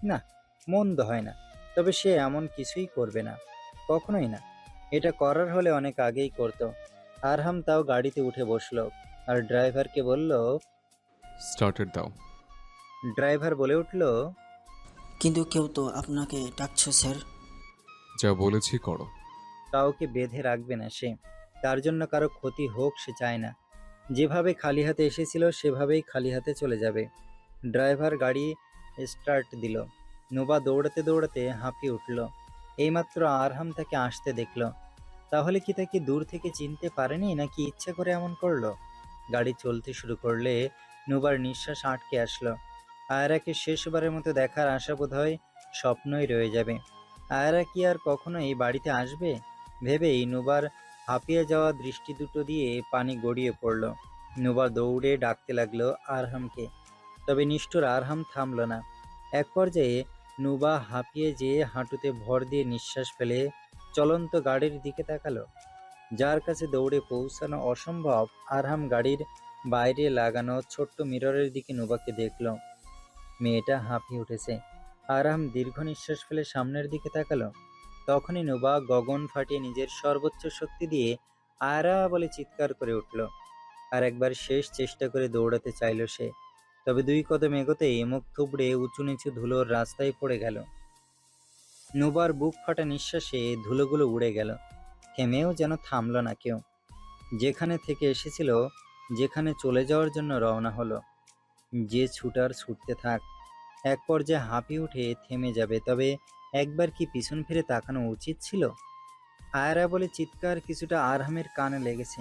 না, মন্দ হয় না। তবে সে এমন কিছুই করবে না, কখনোই না। এটা করার হলে অনেক আগেই করতো। আরহাম তাও গাড়িতে উঠে বসলো আর ড্রাইভারকে বলল। স্টার্টার দাও। ড্রাইভার বলে উঠল, কিন্তু কেউ তো আপনাকে ডাকছে স্যার। যা বলেছি করো। কাউকে বেঁধে রাখবে না সে। তার জন্য কারো ক্ষতি হোক সে চায় না। যেভাবে খালি হাতে এসেছিল সেভাবেই খালি হাতে চলে যাবে। ড্রাইভার গাড়ি স্টার্ট দিল। নুবা দৌড়াতে দৌড়াতে হাঁপিয়ে উঠল। এইমাত্র আরহাম তাকে আসতে দেখল। তাহলে কি তাকে দূর থেকে চিনতে পারেনি, নাকি ইচ্ছা করে এমন করলো? গাড়ি চলতে শুরু করলে নুবার নিঃশ্বাস আটকে আসলো। আয়রাকে শেষবারের মতো দেখার আশা বোধহয় স্বপ্নই রয়ে যাবে। আয়রা কি আর কখনো এই বাড়িতে আসবে ভেবেই নুবার হাঁপিয়ে যাওয়া দৃষ্টি দুটো দিয়ে পানি গড়িয়ে পড়ল। নুবা দৌড়ে ডাকতে লাগলো আরহামকে, তবে নিষ্ঠুর আরহাম থামল না। এক পর্যায়ে নুবা হাঁপিয়ে যেয়ে হাঁটুতে ভর দিয়ে নিঃশ্বাস ফেলে চলন্ত গাড়ির দিকে তাকালো, যার কাছে দৌড়ে পৌঁছানো অসম্ভব। আরহাম গাড়ির বাইরে লাগানো ছোট্ট মিররের দিকে নুবাকে দেখল। মেয়েটা হাঁপিয়ে উঠেছে। আরাম দীর্ঘ নিঃশ্বাস ফেলে সামনের দিকে তাকালো। তখনই নুবা গগন ফাটিয়ে নিজের সর্বোচ্চ শক্তি দিয়ে আয়রা বলে চিৎকার করে উঠল। আর একবার শেষ চেষ্টা করে দৌড়াতে চাইল সে, তবে 2 কদম এগোতেই মুখ থুবড়ে উঁচু নিচু ধুলোর রাস্তায় পড়ে গেল। নুবার বুক ফাটা নিঃশ্বাসে ধুলোগুলো উড়ে গেল। থেমেও যেন থামল না কেউ। যেখানে থেকে এসেছিল, যেখানে চলে যাওয়ার জন্য রওনা হলো। যে ছুটার ছুটতে থাক, এক পর্যায়ে হাঁপিয়ে উঠে থেমে যাবে, তবে একবার কি পিছন ফিরে তাকানো উচিত ছিল? আয়রা বলে চিৎকার কিছুটা আরহামের কানে লেগেছে।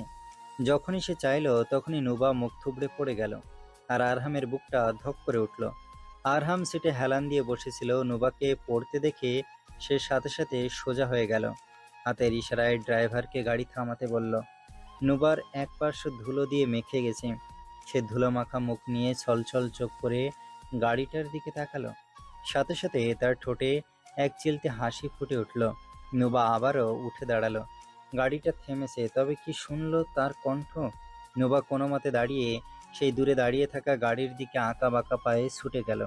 যখনই সে চাইল, তখনই নুবা মুখ থুবড়ে পড়ে গেল, আর আরহামের বুকটা ধক করে উঠল। আরহাম সিটে হেলান দিয়ে বসেছিল। নুবাকে পড়তে দেখে সে সাথে সাথে সোজা হয়ে গেল। হাতের ইশারায় ড্রাইভারকে গাড়ি থামাতে বলল। নুবার এক পাশ ধুলো দিয়ে মেখে গেছে। সে ধুলো মাখা মুখ নিয়ে ছলছল চোখ করে গাড়িটার দিকে তাকালো। সাথে সাথে তার ঠোঁটে এক চিলতে হাসি ফুটে উঠল। নুবা আবারও উঠে দাঁড়ালো। গাড়িটা থেমেছে, তবে কি শুনলো তার কণ্ঠ? নুবা কোনো মতে দাঁড়িয়ে সেই দূরে দাঁড়িয়ে থাকা গাড়ির দিকে আঁকা বাঁকা পায়ে ছুটে গেল।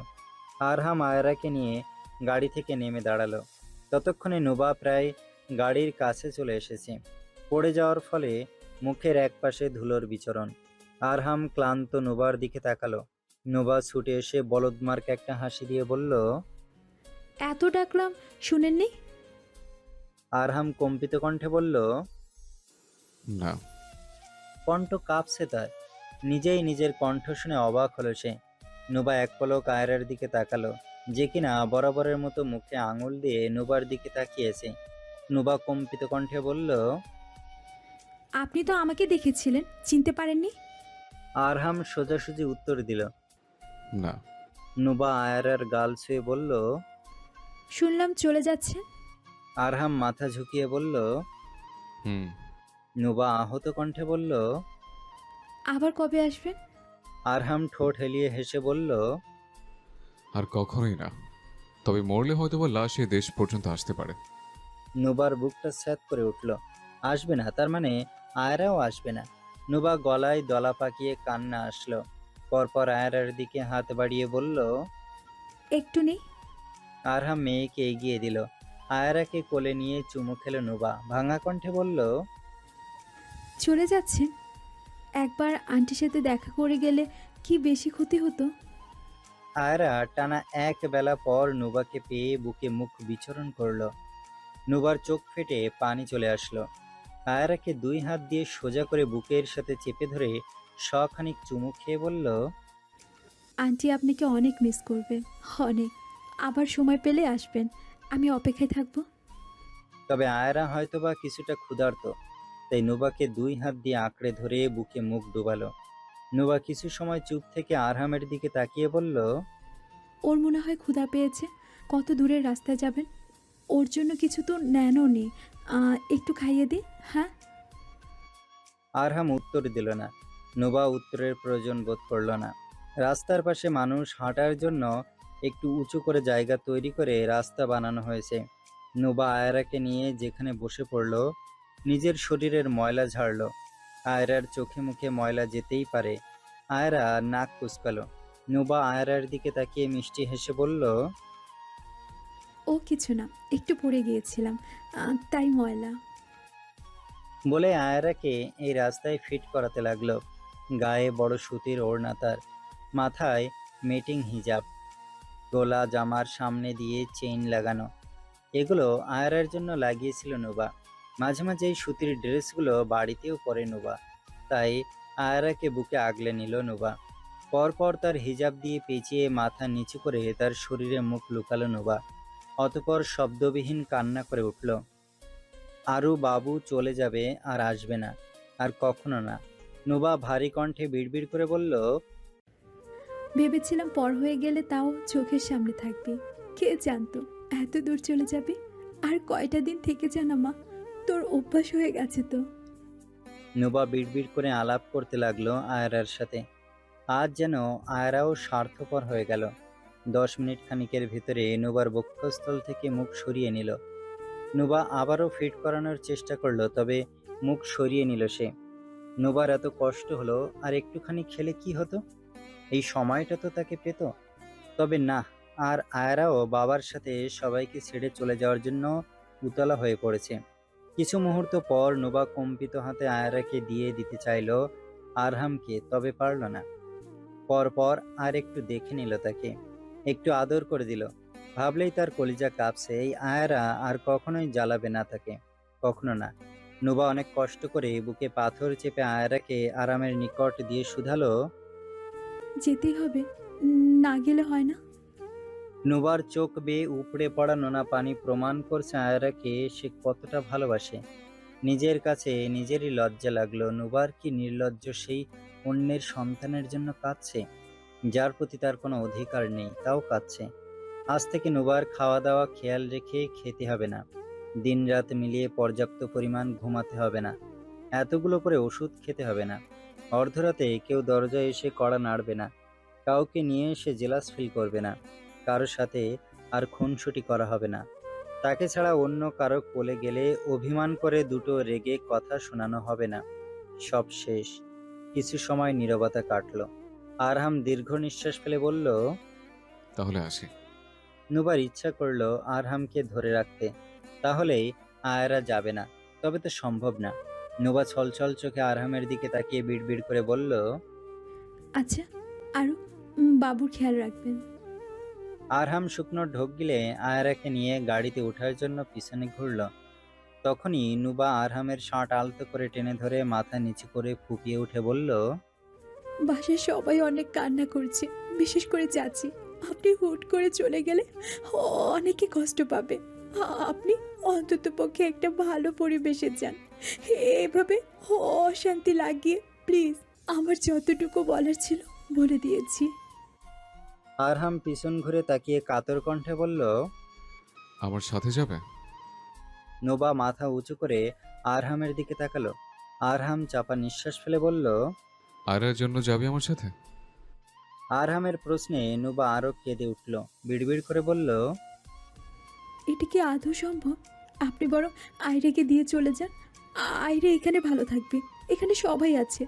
আরহাম আয়রাকে নিয়ে গাড়ি থেকে নেমে দাঁড়ালো। ততক্ষণে নুবা প্রায় গাড়ির কাছে চলে এসেছে। পড়ে যাওয়ার ফলে মুখের এক পাশে ধুলোর বিচরণ। আরহাম ক্লান্ত নুবার দিকে তাকালো। নুবা ছুটে এসে বলদমার্ক একটা হাসি দিয়ে বলল, এত ডাকলাম শুনেননি? আরহাম কম্পিত কণ্ঠে বলল, না। কণ্ঠ কাঁপছে তার। নিজেই নিজের কণ্ঠ শুনে অবাক হলো সে। নুবা এক পলক আয়রার দিকে তাকালো, যে কিনা বরাবরের মতো মুখে আঙুল দিয়ে নুবার দিকে তাকিয়েছে। নুবা কম্পিত কণ্ঠে বলল, আপনি তো আমাকে দেখেছিলেন, চিনতে পারেননি? আরহাম সোজাসুজি উত্তর দিল। না। নুবা আয়রার গাল ছুঁয়ে বলল, শুনলাম চলে যাচ্ছেন। আরহাম মাথা ঝুঁকিয়ে বলল। হুম। নুবা আহত কণ্ঠে বলল, আবার কবে আসবেন? আরহাম ঠোঁট হেলিয়ে হেসে বলল, আর কখনোই না। তবে মরলে হয়তো বা লাশ এই দেশ পর্যন্ত আসতে পারে। নুবার বুকটা স্যাঁত করে উঠল। আসবে না তার মানে আয়রাও আসবে না? নুবা গলায় দলা পাকিয়ে কান্না আসলো। পরপর আয়রার দিকে হাত বাড়িয়ে বলল। একটু নেই। আরহাম মেয়েকে এগিয়ে দিল। আয়রাকে কোলে নিয়ে চুমু খেলো নুবা। ভাঙা কণ্ঠে বলল, চলে যাচ্ছেন? একবার আন্টির সাথে দেখা করে গেলে কি বেশি ক্ষতি হতো? আয়রা টানা এক বেলা পর নুবাকে পেয়ে বুকে মুখ বিচরণ করলো। নুবার চোখ ফেটে পানি চলে আসলো। আয়রাকে 2 হাত দিয়ে সোজা করে বুকের সাথে চেপে ধরে শখানিক চুমু খেয়ে বলল, আন্টি আপনাকে অনেক মিস করবে, অনেক। আবার সময় পেলে আসবেন, আমি অপেক্ষায় থাকবো। তবে আয়রা হয়তোবা কিছুটা ক্ষুধার্ত, তাই নুবাকে 2 হাত দিয়ে আঁকড়ে ধরে বুকে মুখ ডুবালো। নুবা কিছু সময় চুপ থেকে আরহামের দিকে তাকিয়ে বলল, ওর মনে হয় ক্ষুধা পেয়েছে। কত দূরের রাস্তায় যাবেন? ওর জন্য কিছু তো নেনও নি, একটু খাইয়ে দিই। হ্যাঁ। আরহাম উত্তর দিল না। নুবা উত্তরের প্রয়োজন বোধ করল না। রাস্তার পাশে মানুষ হাঁটার জন্য একটু উঁচু করে জায়গা তৈরি করে রাস্তা বানানো হয়েছে। নুবা আয়রাকে নিয়ে যেখানে বসে পড়ল, নিজের শরীরের ময়লা ঝাড়ল। আয়রার চোখে মুখে ময়লা যেতেই পারে। আয়রা নাক কুঁচকালো। নুবা আয়রার দিকে তাকিয়ে মিষ্টি হেসে বলল, ও কিছু না, একটু পড়ে গিয়েছিলাম, তাই ময়লা। বলে আয়রাকে এই রাস্তায় ফিট করাতে লাগলো। গায়ে বড় সুতির ওড়না তার, মাথায় মেটিং হিজাব, গোলা জামার সামনে দিয়ে চেইন লাগানো। এগুলো আয়রার জন্য লাগিয়েছিল নুবা। মাঝে মাঝে এই সুতির ড্রেসগুলো বাড়িতেও পরে নুবা, তাই আয়রাকে বুকে আগলে নিল নুবা। পরপর তার হিজাব দিয়ে পেঁচিয়ে মাথা নিচু করে তার শরীরে মুখ লুকালো নুবা। অতপর শব্দবিহীন কান্না করে উঠল। আরু বাবু চলে যাবে, আর আসবে না, আর কখনো না। নুবা ভারী কণ্ঠে বিড়বিড় করে বলল, ভেবেছিলাম পর হয়ে গেলে তাও চোখের সামনে থাকবি। কে জানতো এত দূর চলে যাবে। আর কয়টা দিন থেকে জানা মা, তোর অভ্যাস হয়ে গেছে তো। নুবা বিড়বিড় করে আলাপ করতে লাগলো আয়রার সাথে। আজ যেন আয়রাও স্বার্থপর হয়ে গেল। 10 মিনিট খানিকের ভিতরে নুবার বক্ষস্থল থেকে মুখ সরিয়ে নিল। নুবা আবারও ফিট করানোর চেষ্টা করলো, তবে মুখ সরিয়ে নিল সে। নুবার এত কষ্ট হলো, আর একটুখানি খেলে কি হতো? এই সময়টা তো তাকে পেত। তবে না, আর আয়রাও বাবার সাথে সবাইকে ছেড়ে চলে যাওয়ার জন্য উতলা হয়ে পড়েছে। কিছু মুহূর্ত পর নুবা কম্পিত হাতে আয়রাকে দিয়ে দিতে চাইলো আরহামকে, তবে পারল না। পরপর আর একটু দেখে নিল তাকে, একটু আদর করে দিল। ভাবলেই তার কলিজা কাঁপছে, এই আয়রা আর কখনোই জ্বালাবে না তাকে, কখনো না। নুবা অনেক কষ্ট করে বুকে পাথর চেপে আয়রাকে আরামের নিকট দিয়ে শুধালো। যেতেই হবে, না গেলে হয় না। নুবার চোখ বেয়ে উপড়ে পড়া নোনা পানি প্রমাণ করছে আয়রাকে সে কতটা ভালোবাসে। নিজের কাছে নিজেরই লজ্জা লাগলো, নুবার কি নির্লজ্জ সেই অন্যের সন্তানের জন্য কাঁদছে, যার প্রতি তার কোনো অধিকার নেই, তাও কাঁদছে। আজ থেকে নুবার খাওয়া দাওয়া খেয়াল রেখে খেতে হবে না, দিন রাত মিলিয়ে পর্যাপ্ত পরিমাণ ঘুমাতে হবে না, এতগুলো করে ওষুধ খেতে হবে না, অর্ধরাতে কেউ দরজায় এসে কড়া নাড়বে না, কাউকে নিয়ে সে জেলাস ফিল করবে না, কারোর সাথে আর খুনসুটি করা হবে না, তাকে ছাড়া অন্য কারো কোলে গেলে অভিমান করে দুটো রেগে কথা শোনানো হবে না। সব শেষ। কিছু সময় নীরবতা কাটলো। আরহাম দীর্ঘ নিঃশ্বাস ফেলে বলল। তাহলে আসি। নুবার ইচ্ছা করলো আরহামকে ধরে রাখতে, তাহলেই আয়রা যাবে না, তবে তো সম্ভব না। নুবা ছলছল চোখে আরহামের দিকে তাকিয়ে বিড়বিড় করে বলল। আচ্ছা, আরও বাবুর খেয়াল রাখবেন। আরহাম শুকনো ঢোক গিলে আয়রাকে নিয়ে গাড়িতে ওঠার জন্য পিছনে ঘুরল। তখনই নুবা আরহামের শার্ট আলতো করে টেনে ধরে মাথা নিচু করে ফুপিয়ে উঠে বলল। বাসায় সবাই অনেক কান্না করছে, বিশেষ করে চাচি। আপনি হুট করে চলে গেলে অনেকে কষ্ট পাবে। আপনি অন্তত পক্ষে একটা ভালো পরিবেশে যান। এভাবে অশান্তি লাগিয়ে প্লিজ, আমার যতটুকু বলার ছিল বলে দিয়েছি। আরহাম পিছন ঘুরে তাকিয়ে কাতর কণ্ঠে বলল। আমার সাথে যাবে? নোবা মাথা উঁচু করে আরহামের দিকে তাকালো। আরহাম চাপা নিঃশ্বাস ফেলে বলল। আয়রার জন্য যাবে আমার সাথে? আরহামের প্রশ্নে নোবা আরো কেঁদে উঠল, বিড়বিড় করে বলল। এটা কি আদৌ সম্ভব? আপনি বরং আয়রাকে দিয়ে চলে যান। আয়রা এখানে ভালো থাকবে, এখানে সবাই আছে।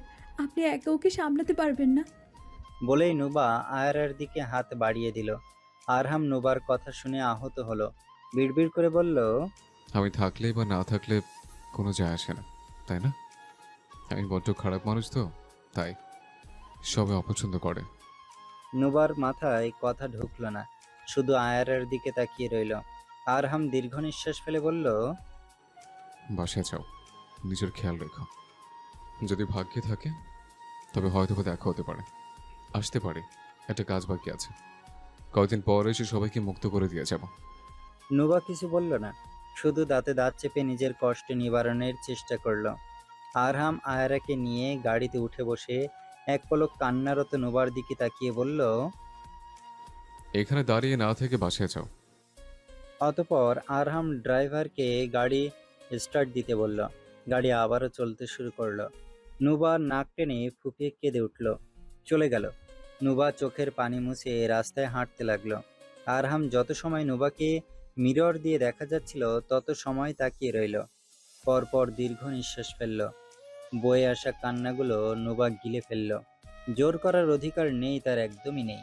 আপনি একা ওকে সামলাতে পারবেন না। বলেই নোবা আয়রার দিকে হাত বাড়িয়ে দিল। আরহাম নোবার কথা শুনে আহত হলো, বিড়বিড় করে বলল। আমি থাকলে বা না থাকলে কোনো যায় আসে না, তাই না? আমি বড্ড খারাপ মানুষ তো, তাই সবাই অপছন্দ করে। নোবার মাথায় কথা ঢুকলো না, শুধু আয়রার দিকে তাকিয়ে রইল। আরহাম দীর্ঘ নিঃশ্বাস ফেলে বলল। বাসায় যাও, নিজের খেয়াল রেখো। যদি ভাগ্যে থাকে তবে হয়তো দেখা হতে পারে, আসতে পারে। একটা কাজ বাকি আছে, কয়েকদিন পর এসে সবাইকে মুক্ত করে দিয়ে যাব। নোবা কিছু বলল না, শুধু দাঁতে দাঁত চেপে নিজের কষ্ট নিবারণের চেষ্টা করলো। আরহাম আয়রাকে নিয়ে গাড়িতে উঠে বসে এক পলক কান্নারত নোবার দিকে তাকিয়ে বলল। এখানে দাঁড়িয়ে না থেকে বাসায় যাও। অতপর আরহাম ড্রাইভারকে গাড়ি স্টার্ট দিতে বলল। গাড়ি আবারও চলতে শুরু করলো। নুবা নাক টেনে ফুপিয়ে কেঁদে উঠল, চলে গেল। নুবা চোখের পানি মুছে রাস্তায় হাঁটতে লাগলো। আরহাম যত সময় নুবাকে মিরর দিয়ে দেখা যাচ্ছিল তত সময় তাকিয়ে রইল। পরপর দীর্ঘ নিঃশ্বাস ফেলল। বয়ে আসা কান্নাগুলো নুবা গিলে ফেলল। জোর করার অধিকার নেই তার, একদমই নেই।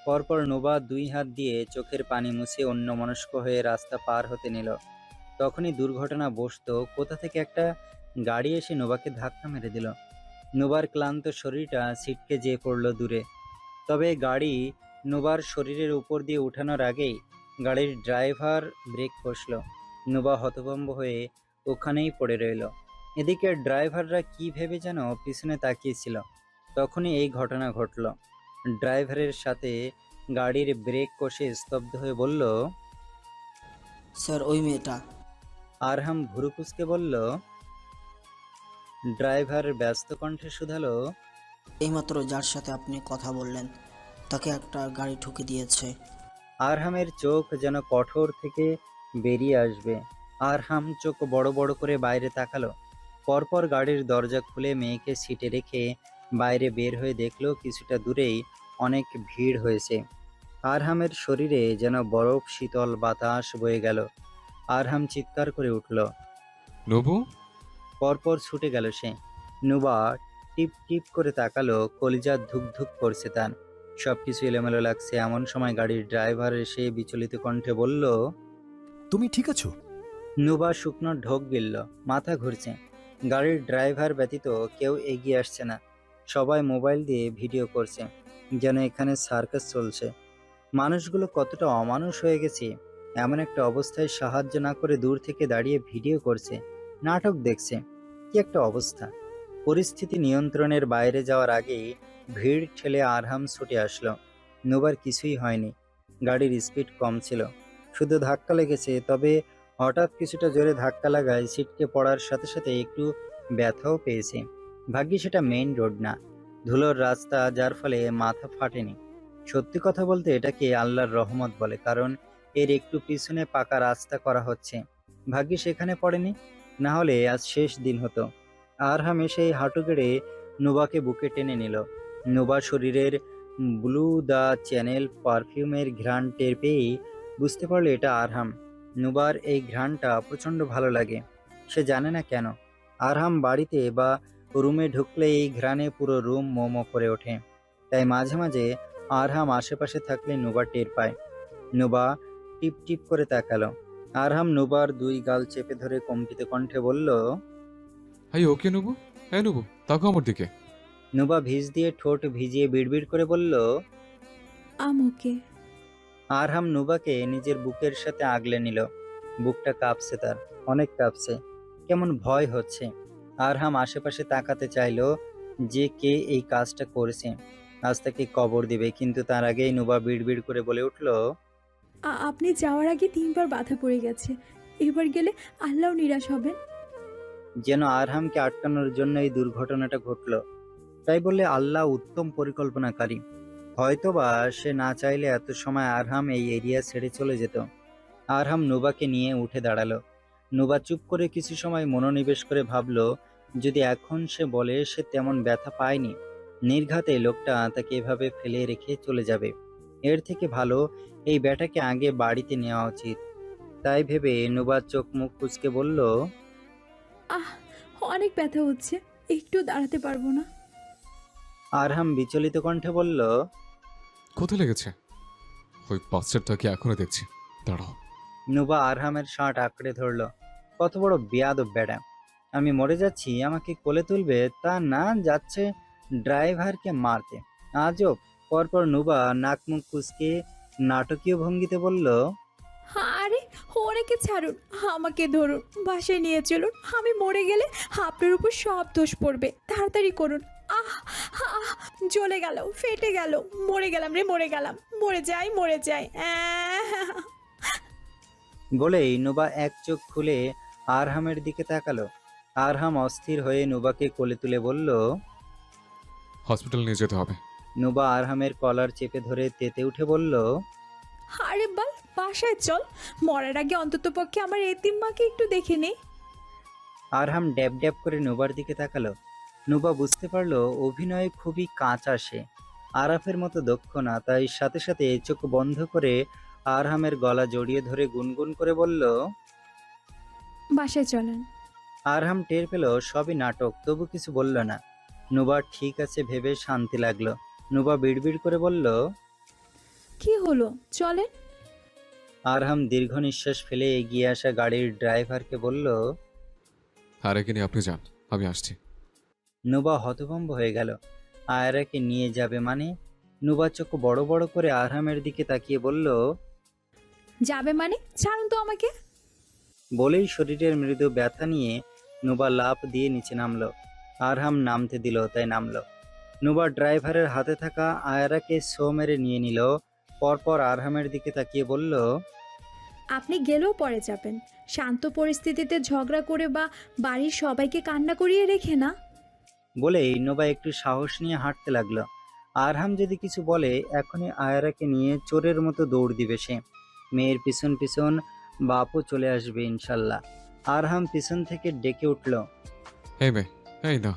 পরপর নোবা দুই হাত দিয়ে চোখের পানি মুছে অন্যমনস্ক হয়ে রাস্তা পার হতে নিল। তখনই দুর্ঘটনা বসত, কোথা থেকে একটা গাড়ি এসে নোবাকে ধাক্কা মেরে দিল। নোবার ক্লান্ত শরীরটা ছিটকে যেয়ে পড়ল দূরে। তবে গাড়ি নোবার শরীরের উপর দিয়ে উঠানোর আগেই গাড়ির ড্রাইভার ব্রেক কষল। নোবা হতভম্ব হয়ে ওখানেই পড়ে রইল। এদিকে ড্রাইভাররা কি ভেবে যেন পিছনে তাকিয়েছিল। তখনই এই ঘটনা ঘটল। ড্রাইভারের সাথে গাড়ির ব্রেক কষে স্তব্ধ হয়ে বলল। স্যার, ওই মেয়েটা। আরহাম ভুরু কুঁচকে বলল। ড্রাইভার ব্যস্ত কণ্ঠে শুধালো। এইমাত্র যার সাথে আপনি কথা বললেন তাকে একটা গাড়ি ঠুকে দিয়েছে। আরহামের চোখ যেন কঠোর থেকে বেরিয়ে আসবে। আরহাম চোখ বড় বড় করে বাইরে তাকালো। পরপর গাড়ির দরজা খুলে মেয়েকে সিটে রেখে বাইরে বের হয়ে দেখলো কিছুটা দূরেই অনেক ভিড় হয়েছে। আরহামের শরীরে যেন বরফ শীতল বাতাস বয়ে গেল। আরহাম চিৎকার করে উঠল। নবু! পরপর ছুটে গেল সে। নুবা টিপ টিপ করে তাকালো, কলিজা ধুক ধুক করছে তার। সবকিছু এলোমেলো লাগছে। এমন সময় গাড়ির ড্রাইভার এসে বিচলিত কণ্ঠে বলল, তুমি ঠিক আছো? নুবা শুকনো ঢোক গিলল, মাথা ঘুরছে। গাড়ির ড্রাইভার ব্যতীত কেউ এগিয়ে আসছে না। সবাই মোবাইল দিয়ে ভিডিও করছে, যেন এখানে সার্কাস চলছে। মানুষগুলো কতটা অমানুষ হয়ে গেছে, এমন একটা অবস্থায় সাহায্য না করে দূর থেকে দাঁড়িয়ে ভিডিও করছে, নাটক দেখছে। কি একটা অবস্থা! পরিস্থিতি নিয়ন্ত্রণের বাইরে যাওয়ার আগেই ভিড় ঠেলে আরহাম ছুটে আসলো। নুবার কিছুই হয়নি, গাড়ির স্পিড কম ছিল, শুধু ধাক্কা লেগেছে। তবে হঠাৎ কিছুটা জোরে ধাক্কা লাগায় ছিটকে পড়ার সাথে সাথে একটু ব্যথাও পেয়েছে। ভাগ্যে সেটা মেইন রোড না, ধুলোর রাস্তা, যার ফলে মাথা ফাটেনি। সত্যি কথা বলতে এটাকে আল্লাহর রহমত বলে, কারণ এর একটু পিছনে পাকা রাস্তা করা হচ্ছে। ভাগ্যে সেখানে পড়েনি, না হলে আজ শেষ দিন হতো। আরহাম এসে হাঁটু গেড়ে নুবাকে বুকে টেনে নিল। নুবা শরীরের ব্লু দ্য চ্যানেল পারফিউমের ঘ্রাণ টের পেয়েই বুঝতে পারলো এটা আরহাম। নুবার এই ঘ্রাণটা প্রচণ্ড ভালো লাগে, সে জানে না কেন। আরহাম বাড়িতে বা রুমে ঢুকলে এই ঘ্রাণে পুরো রুম মোমো করে ওঠে। তাই মাঝে মাঝে আরহাম আশেপাশে থাকলে নুবা টের পায়। নুবা টিপ টিপ করে তাকালো। আরহাম নুবার দুই গাল চেপে ধরে কম্পিত কণ্ঠে বলল, হাই ওকে নুবু, হ্যাঁ নুবু, তাকো আমার দিকে। নুবা ভিজ দিয়ে ঠোঁট ভিজিয়ে বিড়বিড় করে বলল, আমোকে। আরহাম নুবাকে নিজের বুকের সাথে আগলে নিল। বুকটা কাঁপছে, তার অনেক কাঁপছে, কেমন ভয় হচ্ছে। আরহাম আশেপাশে তাকাতে চাইলো যে কে এই কাজটা করেছে, আজ তাকে কবর দিবে। কিন্তু তার আগেই নুবা বিড়বিড় করে বলে উঠল, আপনি যাওয়ার আগে 3 বার বাধা পড়ে গেছে, এবার গেলে আল্লাহ নিরাশ হবেন। যেন আরহামকে আটকানোর জন্য এই দুর্ঘটনাটা ঘটল। তাই বললে আল্লাহ উত্তম পরিকল্পনাকারী। হয়তোবা সে না চাইলে এত সময় আরহাম এই এরিয়া ছেড়ে চলে যেত। আরহাম নুবাকে নিয়ে উঠে দাঁড়ালো। নুবা চুপ করে কিছু সময় মনোনিবেশ করে ভাবলো, যদি এখন সে বলে সে তেমন ব্যথা পায়নি, নির্ঘাতে লোকটা তাকে এভাবে ফেলে রেখে চলে যাবে। এর থেকে ভালো এই ব্যাটাকে আগে বাড়িতে নেওয়া উচিত। তাই ভেবে নুবা চোখ মুখ কুঁচকে বলল, আহ, অনেক ব্যথা হচ্ছে, একটু দাঁড়াতে পারবো না। আরহাম বিচলিত কণ্ঠে বলল, কোথায় লেগেছে? ওই বাচ্চাটাকে এখনো দেখছি, দাঁড়াও। নুবা আরহামের শার্ট আঁকড়ে ধরল। কত বড় বেয়াদব বেড়া! আমি মরে যাচ্ছি, আমাকে কোলে তুলবে, তা না, যাচ্ছে ড্রাইভারকে মারতে। আজব! পরপর নুবা নাক মুখ কুঁচকে নাটকীয় ভঙ্গিতে বলল, আরে ওনাকে ছাড়ুন, আমাকে ধরুন, বাসায় নিয়ে চলুন। আমি মরে গেলে আপনার উপর সব দোষ পড়বে, তাড়াতাড়ি করুন। আহ আহ, জ্বলে গেল, ফেটে গেল, মরে গেলাম রে, মরে গেলাম, মরে যাই, মরে যাই। বলেই নুবা এক চোখ খুলে আরহামের দিকে তাকালো। আরহাম অস্থির হয়ে নুবাকে কোলে তুলে বলল, হসপিটাল নিয়ে যেতে হবে। নুবা আরহামের কলার চেপে ধরে তেতে উঠে বলল, আরে বল, বাসায় চল, মরার আগে অন্তত পক্ষে আমার এতিম মাকে একটু দেখে নে। আরহাম ড্যাব ড্যাব করে নুবার দিকে তাকালো। নুবা বুঝতে পারলো অভিনয়ে খুবই কাঁচা সে, আরাফের মতো দক্ষ না। তাই সাথে সাথে চোখ বন্ধ করে আরহামের গলা জড়িয়ে ধরে গুনগুন করে বলল, বাসায় চলেন। আরহাম টের পেল সবই নাটক, তবু কিছু বলল না। নুবা ঠিক আছে ভেবে শান্তি লাগলো। নুবা বিড়বিড় করে বলল, কি হলো, চলেন। আরহাম দীর্ঘ নিঃশ্বাস ফেলে এগিয়ে আসা গাড়ির ড্রাইভারকে বলল, আরেকে নিয়ে আপনি যান, আমি আসছি। নুবা হতভম্ব হয়ে গেল। আয়রাকে নিয়ে যাবে মানে? নুবা চোখ বড় বড় করে আরহামের দিকে তাকিয়ে বলল, যাবে মানে? ছাড়ুন তো আমাকে। বলেই শরীরের মৃদু ব্যথা নিয়ে নুবা লাফ দিয়ে নিচে নামলো। আরহাম নামতে দিল, তাই নামলো। নুবা ড্রাইভারের হাতে থাকা আয়রাকে সো মেরে নিয়ে নিল। পরপর আরহামের দিকে তাকিয়ে বলল, আপনি গেলেও পরে যাবেন, শান্ত পরিস্থিতিতে ঝগড়া করে বা বাড়ির সবাইকে কান্না করিয়ে রেখে না। বলেই নুবা একটু সাহস নিয়ে হাঁটতে লাগলো। আরহাম যদি কিছু বলে এখনই আয়রাকে নিয়ে চোরের মতো দৌড় দিবে সে। মেয়ের পিছন পিছন বাপও চলে আসবে ইনশাল্লাহ। আরহাম পিছন থেকে ডেকে উঠল, এই মেয়ে, এই না,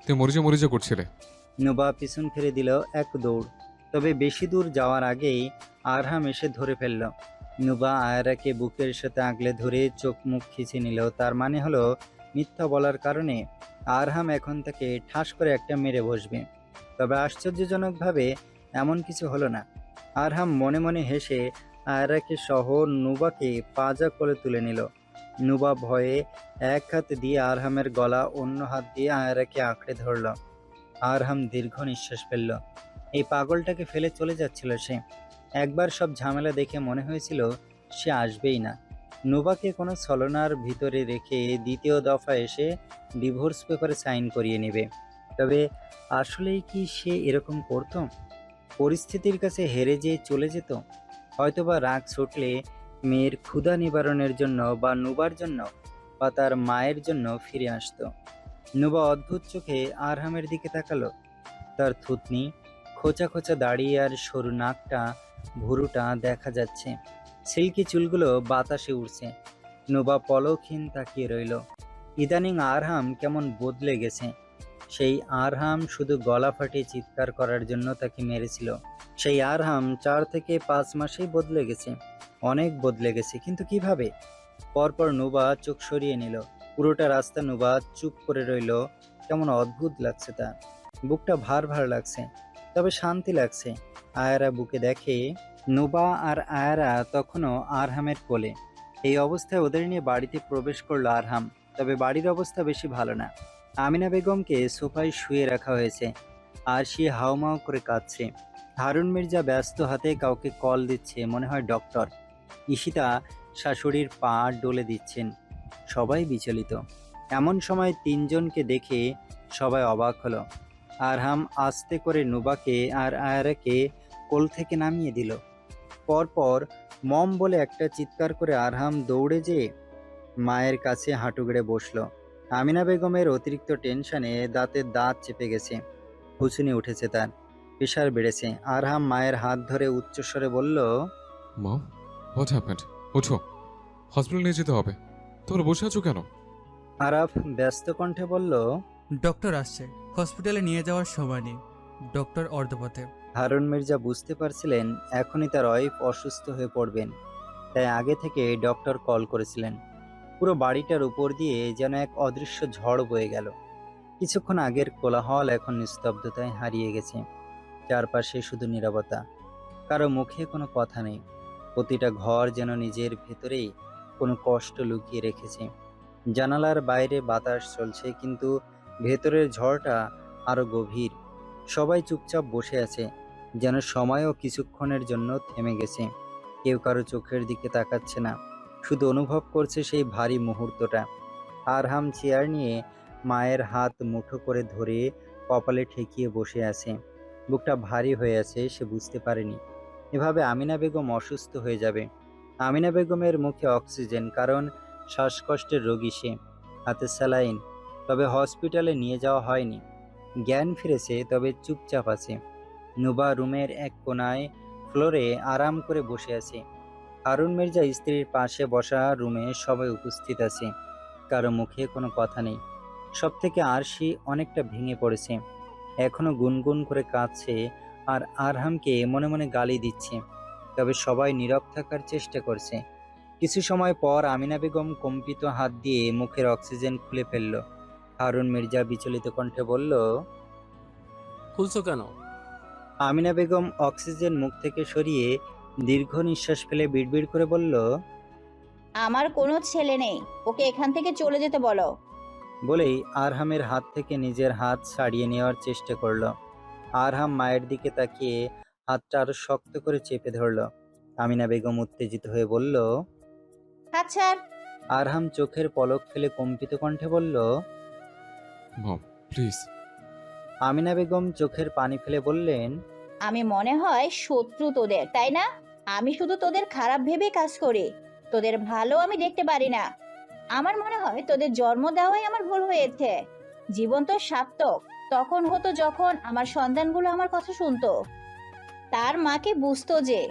তুই মরিচা করছিলে। নুবা পিছন ফিরে দিল এক দৌড়। তবে বেশি দূর যাওয়ার আগেই আরহাম এসে ধরে ফেলল। নুবা আয়রাকে বুকের সাথে আগলে ধরে চোখ মুখ খিচে নিল। তার মানে হলো মিথ্যা বলার কারণে আরহাম এখন তাকে ঠাস করে একটা মেরে বসবে। তবে আশ্চর্যজনকভাবে এমন কিছু হলো না। আরহাম মনে মনে হেসে আয়রাকে সহ নুবাকে পাজা কোলে তুলে নিল। নুবা ভয়ে এক হাত দিয়ে আরহামের গলা, অন্য হাত দিয়ে আয়রাকে আঁকড়ে ধরল। আরহাম দীর্ঘ নিঃশ্বাস ফেলল। এই পাগলটাকে ফেলে চলে যাচ্ছিল সে। একবার সব ঝামেলা দেখে মনে হয়েছিল সে আসবেই না। নুবাকে কোনো ছলনার ভিতরে রেখে দ্বিতীয় দফা এসে ডিভোর্স পেপারে সাইন করিয়ে নেবে। তবে আসলেই কি সে এরকম করত? পরিস্থিতির কাছে হেরে যেয়ে চলে যেত? হয়তোবা রাগ ছুটলে মেয়ের ক্ষুধা নিবারণের জন্য, বা নুবার জন্য, বা তার মায়ের জন্য ফিরে আসতো। নুবা অদ্ভুত চোখে আরহামের দিকে তাকালো। তার থুতনি, খোঁচা খোঁচা দাড়ি আর সরু নাকটা, ভুরুটা দেখা যাচ্ছে। সিল্কি চুলগুলো বাতাসে উড়ছে। নুবা পলকহীন তাকিয়ে রইল। ইদানিং আরহাম কেমন বদলে গেছে। সেই আরহাম শুধু গলা ফাটিয়ে চিৎকার করার জন্য তাকে মেরেছিল। সেই আরহাম 4 থেকে 5 মাসেই বদলে গেছে। অনেক বদলে গেছে, কিন্তু কিভাবে? পরপর নুবা চোখ সরিয়ে নিল। পুরোটা রাস্তা নুবা চুপ করে রইল। কেমন অদ্ভুত লাগছে তার। বুকটা ভার ভার লাগছে, তবে শান্তি লাগছে। আয়ারা বুকে দেখে নুবা আর আয়ারা তখনও আরহামের কোলে। এই অবস্থায় ওদের নিয়ে বাড়িতে প্রবেশ করলো আরহাম। তবে বাড়ির অবস্থা বেশি ভালো না। আমিনা বেগমকে সোফায় শুয়ে রাখা হয়েছে, আর সে হাউমাউ করে কাঁদছে। হারুন মির্জা ব্যস্ত হাতে কাউকে কল দিচ্ছে, মনে হয় ডক্টর। ঈশিতা শাশুড়ির পা ডলে দিচ্ছেন। সবাই বিচলিত। এমন সময় 3 জনকে দেখে সবাই অবাক হলো। আরহাম আস্তে করে নুবাকে আর আয়ারাকে কোল থেকে নামিয়ে দিল। পরপর মম বলে একটা চিৎকার করে আরহাম দৌড়ে যেয়ে মায়ের কাছে হাঁটু গেড়ে বসলো। আমিনা বেগমের অতিরিক্ত টেনশনে দাঁতের দাঁত চেপে গেছে। হুঁচুনি উঠেছে তার, প্রেশার বেড়েছে। আরহাম মায়ের হাত ধরে উচ্চস্বরে বলল, মম, হোয়াট হ্যাপেন্ড? ওঠো, হসপিটাল নিয়ে যেতে হবে। তোমরা বসে আছো কেন? আরাফ ব্যস্ত কণ্ঠে বলল, ডক্টর আসছে, হসপিটালে নিয়ে যাওয়ার সময় নেই, ডক্টর অর্ধপথে। হারুন মির্জা বুঝতে পারছিলেন এখনই তার ওয়াইফ অসুস্থ হয়ে পড়বেন, তাই আগে থেকে ডক্টর কল করেছিলেন। পুরো বাড়িটার উপর দিয়ে যেন এক অদৃশ্য ঝড় বয়ে গেল। কিছুক্ষণ আগের কোলাহল এখন নিস্তব্ধতায় হারিয়ে গেছে। চারপাশে শুধু নীরবতা, কারো মুখে কোনো কথা নেই। প্রতিটা ঘর যেন নিজের ভেতরেই কোনো কষ্ট লুকিয়ে রেখেছে। জানালার বাইরে বাতাস চলছে, কিন্তু ভেতরের ঝড়টা আরো গভীর। সবাই চুপচাপ বসে আছে, যেন সময়ও কিছুক্ষণের জন্য থেমে গেছে। কেউ কারো চোখের দিকে তাকাচ্ছে না, শুধু অনুভব করছে সেই ভারী মুহূর্তটা। আরহাম চেয়ার নিয়ে মায়ের হাত মুঠো করে ধরে কপালে ঠেকিয়ে বসে আছে। বুকটা ভারী হয়ে আছে, সে বুঝতে পারেনি এভাবে আমিনা বেগম অসুস্থ হয়ে যাবে। আমিনা বেগমের মুখে অক্সিজেন, কারণ শ্বাসকষ্টের রোগী সে। হাতে স্যালাইন, তবে হসপিটালে নিয়ে যাওয়া হয়নি। জ্ঞান ফিরেছে, তবে চুপচাপ আছে। নুবা রুমের এক কোনায় ফ্লোরে আরাম করে বসে আছে। হারুন মির্জা স্ত্রীর পাশে বসা রুমে সবাই উপস্থিত আছে। কারো মুখে কোনো কথা নেই। সব থেকে আরশি অনেকটা ভেঙে পড়েছে, এখনো গুনগুন করে কাঁদছে আর আরহামকে মনে মনে গালি দিচ্ছে। তবে সবাই নীরব থাকার চেষ্টা করছে। কিছু সময় পর আমিনা বেগম কম্পিত হাত দিয়ে মুখের অক্সিজেন খুলে ফেলল। হারুন মির্জা বিচলিত কণ্ঠে বলল, খুলছো কেন? আমিনা বেগম অক্সিজেন মুখ থেকে সরিয়ে দীর্ঘ নিঃশ্বাস ফেলে বিড়বিড় করে বলল, আমার কোনো ছেলে নেই, ওকে এখান থেকে চলে যেতে বলো। বলেই আরহামের হাত থেকে নিজের হাত ছাড়িয়ে নেওয়ার চেষ্টা করলো। আরহাম মায়ের দিকে তাকিয়ে হাতটা আরো শক্ত করে চেপে ধরল। আমিনা বেগম উত্তেজিত হয়ে বলল, হাত ছাড়। আরহাম চোখের পলক ফেলে কম্পিত কণ্ঠে বলল, মম, প্লিজ। আমিনা বেগম চোখের পানি ফেলে বললেন, আমি মনে হয় শত্রু তোদের, তাই না? আমি শুধু তোদের খারাপ ভেবে কাজ করি, তোদের ভালো আমি দেখতে পারি না। আমার মনে হয় তোদের জন্ম দেওয়াই আমার ভুল হয়েছে। জীবন তো সার্থক তখন হতো যখন আমার সন্তানগুলো আমার কথা শুনতো। তার মাকে বুঝতো যে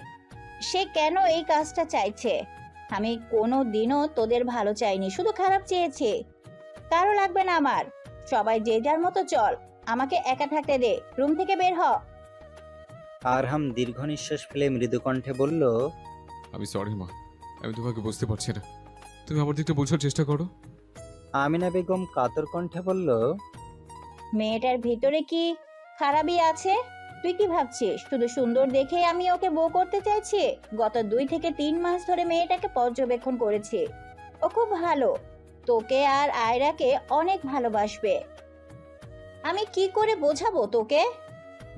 সে কেন এই কাজটা চাইছে। আমি কোনো দিনও তোদের ভালো চাইনি, শুধু খারাপ চেয়েছি। কারো লাগবে না আমার, সবাই যে যার মতো চল, আমাকে একা থাকতে দে, রুম থেকে বের হ। আরহাম দীর্ঘ নিঃশ্বাস ফেলে মৃদু কণ্ঠে বলল, আমি সরি মা, আমি তোমাকে বুঝতে পারছি না। তুমি আমার দিকটা বোঝার চেষ্টা করো। আমিনা বেগম কাতর কণ্ঠে বলল, মেয়েটার ভিতরে কি খারাপই আছে? তুই কি ভাবছিস শুধু সুন্দর দেখে আমি ওকে বউ করতে চাইছি? গত 2 থেকে 3 মাস ধরে মেয়েটাকে পর্যবেক্ষণ করেছি। ও খুব ভালো, তোকে আর আয়রাকে অনেক ভালোবাসবে। আমি কি করে বোঝাবো তোকে?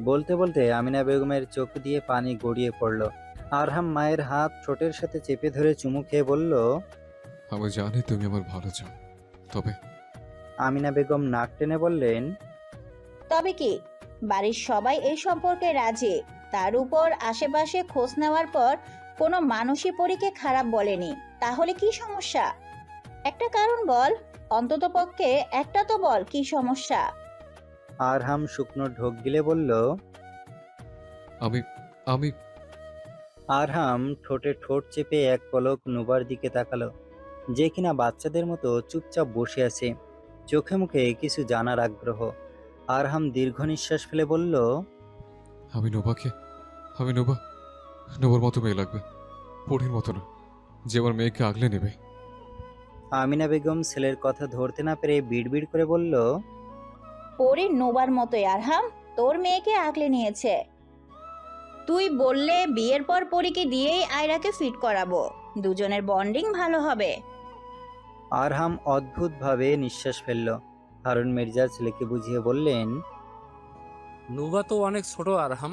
বলতে বলতে আমিনা বেগমের চোখ দিয়ে পানি গড়িয়ে পড়ল। আরহাম মায়ের হাত ঠোঁটের সাথে চেপে ধরে চুমু খেয়ে বলল, আমি জানি তুমি আমার ভালো চাও, তবে আমিনা বেগম নাক টেনে বললেন, তবে কি? বাড়ির সবাই এই সম্পর্কে রাজি। তার উপর আশেপাশে খোঁজ নেওয়ার পর কোনো মানুষই পরীকে খারাপ বলেনি। তাহলে কি সমস্যা? একটা কারণ বল, অন্তত পক্ষে একটা তো বল, কি সমস্যা? আরহাম শুকনো ঢোক গিলে বলল। আমি আমি আরহাম ঠোঁটে ঠোঁট চেপে এক পলক নুবার দিকে তাকালো, যে কিনা বাচ্চাদের মতো চুপচাপ বসে আছে, চোখে মুখে কিছু জানার আগ্রহ। আরহাম দীর্ঘ নিঃশ্বাস ফেলে বলল, আমি নোবার মতো মেয়ে লাগবে, পড়ির মতো না, যে আমার মেয়েকে আগলে নেবে। আমিনা বেগম ছেলের কথা ধরতে না পেরে বিড়বিড় করে বলল, পরীর নোবার মতোই আরহাম তোর মেয়েকে আগলে নিয়েছে। তুই বললে বিয়ের পর পরীকে দিয়েই আয়রাকে ফিট করাবো, দুজনের বন্ডিং ভালো হবে। আরহাম অদ্ভুতভাবে নিঃশ্বাস ফেলল। হারুন মির্জা ছেলেকে বুঝিয়ে বললেন, নুবা তো অনেক ছোট আরহাম,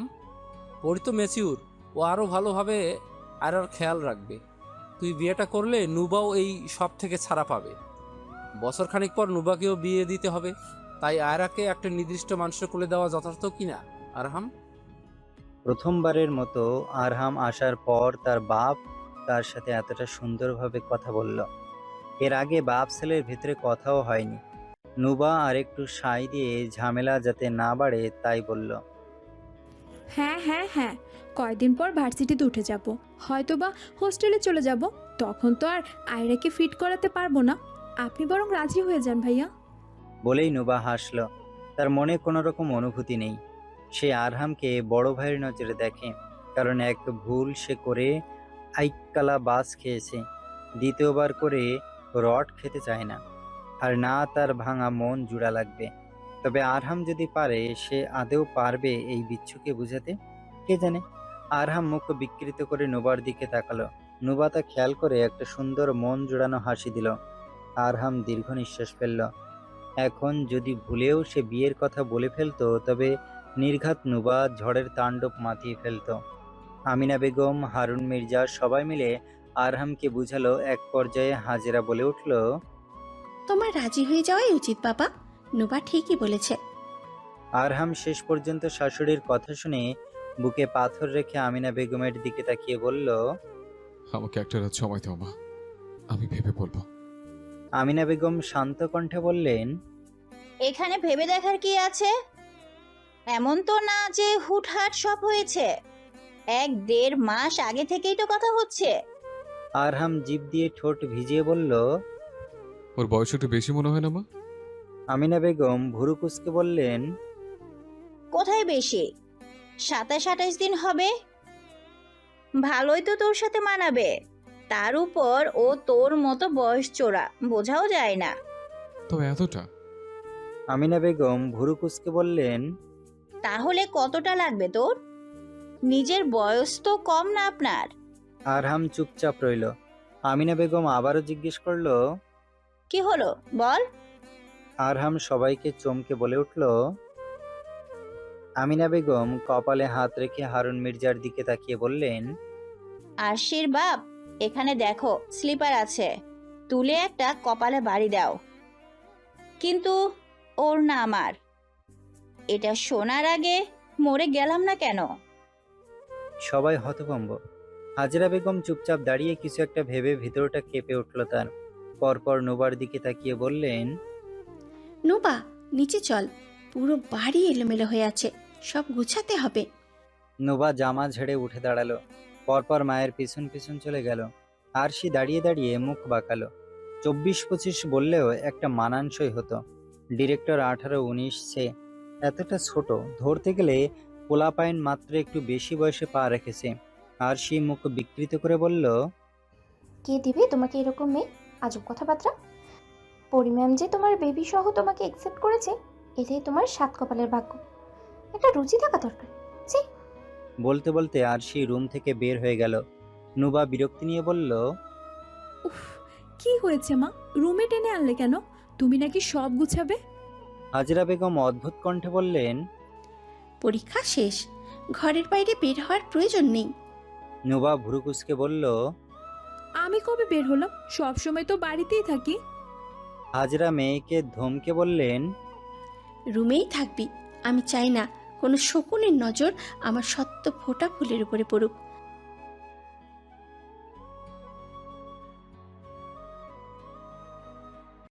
পরি তো ম্যাচিউর, ও আরও ভালোভাবে আর খেয়াল রাখবে। তুই বিয়েটা করলে নুবাও এই সব থেকে ছাড়া পাবে। বছর খানিক পর নুবাকেও বিয়ে দিতে হবে, তাই আয়রাকে একটা নির্দিষ্ট মানুষের কোলে দেওয়া যথার্থ কিনা আরহাম? প্রথমবারের মতো আরহাম আসার পর তার বাপ তার সাথে এতটা সুন্দরভাবে কথা বলল। এর আগে বাপ ছেলের ভিতরে কথাও হয়নি। নুবা আর একটু সাই দিয়ে ঝামেলা যাতে না বাড়ে তাই বলল, হ্যাঁ হ্যাঁ হ্যাঁ, কয়দিন পর ভার্সিটিতে উঠে যাব, হয়তোবা হোস্টেলে চলে যাব। তখন তো আর আয়রাকে ফিট করাতে পারবো না। আপনি বরং রাজি হয়ে যান ভাইয়া। বলেই নুবা হাসল। তার মনে কোনো রকম অনুভূতি নেই। সে আরহামকে বড় ভাইয়ের নজরে দেখে, কারণ এক ভুল সে করে আইকালা বাস খেয়েছে, দ্বিতীয়বার করে রড খেতে চায় না, আর না তার ভাঙা মন জুড়া লাগবে। তবে আরহাম যদি পারে, সে আদেও পারবে এই বিচ্ছুকে বুঝাতে, কে জানে। আরহাম মুখ বিকৃত করে নুবার দিকে তাকালো। নুবা তা খেয়াল করে একটা সুন্দর মন জুড়ানো হাসি দিল। আরহাম দীর্ঘ নিঃশ্বাস ফেলল। এখন যদি ভুলেও সে বিয়ের কথা বলে ফেলতো, তবে নির্ঘাত নুবা ঝড়ের তাণ্ডব মাতিয়ে ফেলতো। আমিনা বেগম, হারুন মির্জা সবাই মিলে আরহামকে বুঝালো। এক পর্যায়ে হাজেরা বলে উঠল, তোমার রাজি হয়ে যাওয়াই উচিত বাবা, নুবা ঠিকই বলেছে। আরহাম শেষ পর্যন্ত শাশুড়ির কথা শুনে বুকে পাথর রেখে আমিনা বেগমের দিকে তাকিয়ে বলল, আমাকে একটা রাত সময় দাও মা, আমি ভেবে বলবো। আমিনা বেগম শান্ত কণ্ঠে বললেন, এখানে ভেবে দেখার কি আছে? এমন তো না যে হুটহাট সব হয়েছে, 1-1.5 মাস আগে থেকেই তো কথা হচ্ছে। আরহাম জিভ দিয়ে ঠোঁট ভিজিয়ে বলল, ওর বয়স একটু বেশি মনে হয় না মা? আমিনা বেগম ভুরু কুঁচকে বললেন, কোথায় বেশি? 27-28 দিন হবে। ভালোই তো তোর সাথে মানাবে। তার উপর ও তোর মতো বয়স চোরা, বোঝাও যায় না। তবে এতটা? আমিনা বেগম ভুরু কুঁচকে বললেন, তাহলে কতটা লাগবে তোর? নিজের বয়স তো কম না আপনার। আরহাম চুপচাপ রইল। আমিনা বেগম আবারও জিজ্ঞেস করলো, কি হলো বল? আরহাম সবাইকে চমকে বলে উঠল। আমিনা বেগম কপালে হাত রেখে হারুন মির্জার দিকে তাকিয়ে বললেন, আরশির বাপ, এখানে দেখো স্লিপার আছে, তুলে একটা কপালে বাড়ি দাও। কিন্তু ওর না আমার। এটা শোনার আগে মরে গেলাম না কেন? সবাই হতভম্ব। হাজেরা বেগম চুপচাপ দাঁড়িয়ে কিছু একটা ভেবে ভিতরটা কেঁপে উঠল তার। পরপর নুবার দিকে তাকিয়ে বললেন, নুবা নিচে চল, পুরো বাড়ি এলোমেলো হয়ে আছে, সব গুছাতে হবে। নুবা জামা ঝেড়ে উঠে দাঁড়ালো। পরপর মায়ের পিছন পিছন চলে গেল। আরশি দাঁড়িয়ে দাঁড়িয়ে মুখ বাঁকালো। 24-25 বললেও একটা মানানসই হতো। ডিরেক্টর 18-19, সে এতটা ছোট, ধরতে গেলে পোলাপাইন মাত্র একটু বেশি বয়সে পা রেখেছে। আরশি মুখ বিকৃত করে বলল, কে দিবে তোমাকে এরকম মেয়ে? আজব কথাবার্তা। পরি ম্যাম যে তোমার বেবি সহ তোমাকে একসেপ্ট করেছে, এটাই তোমার 7 কপালের ভাগ্য। একটা রুচি থাকা দরকার। ছি। বলতে বলতে আরশি রুম থেকে বের হয়ে গেল। নুবা বিরক্তি নিয়ে বলল, উফ, কি হয়েছে মা? রুমে টেনে আনলে কেন? তুমি নাকি সব গুছাবে? হাজরা বেগম অদ্ভুত কণ্ঠে বললেন। পরীক্ষা শেষ, ঘরের বাইরে বের হওয়ার প্রয়োজন নেই। নুবা ভুরু কুঁচকে বলল, আমি কবে বের হলাম? সব সময় তো বাড়িতেই থাকি। হাজরা মেয়েকে ধমকে বললেন, রুমেই থাকবি। আমি চাই না কোনো শকুনের নজর আমার সত্য ফোটা ফুলের উপরে পড়ুক।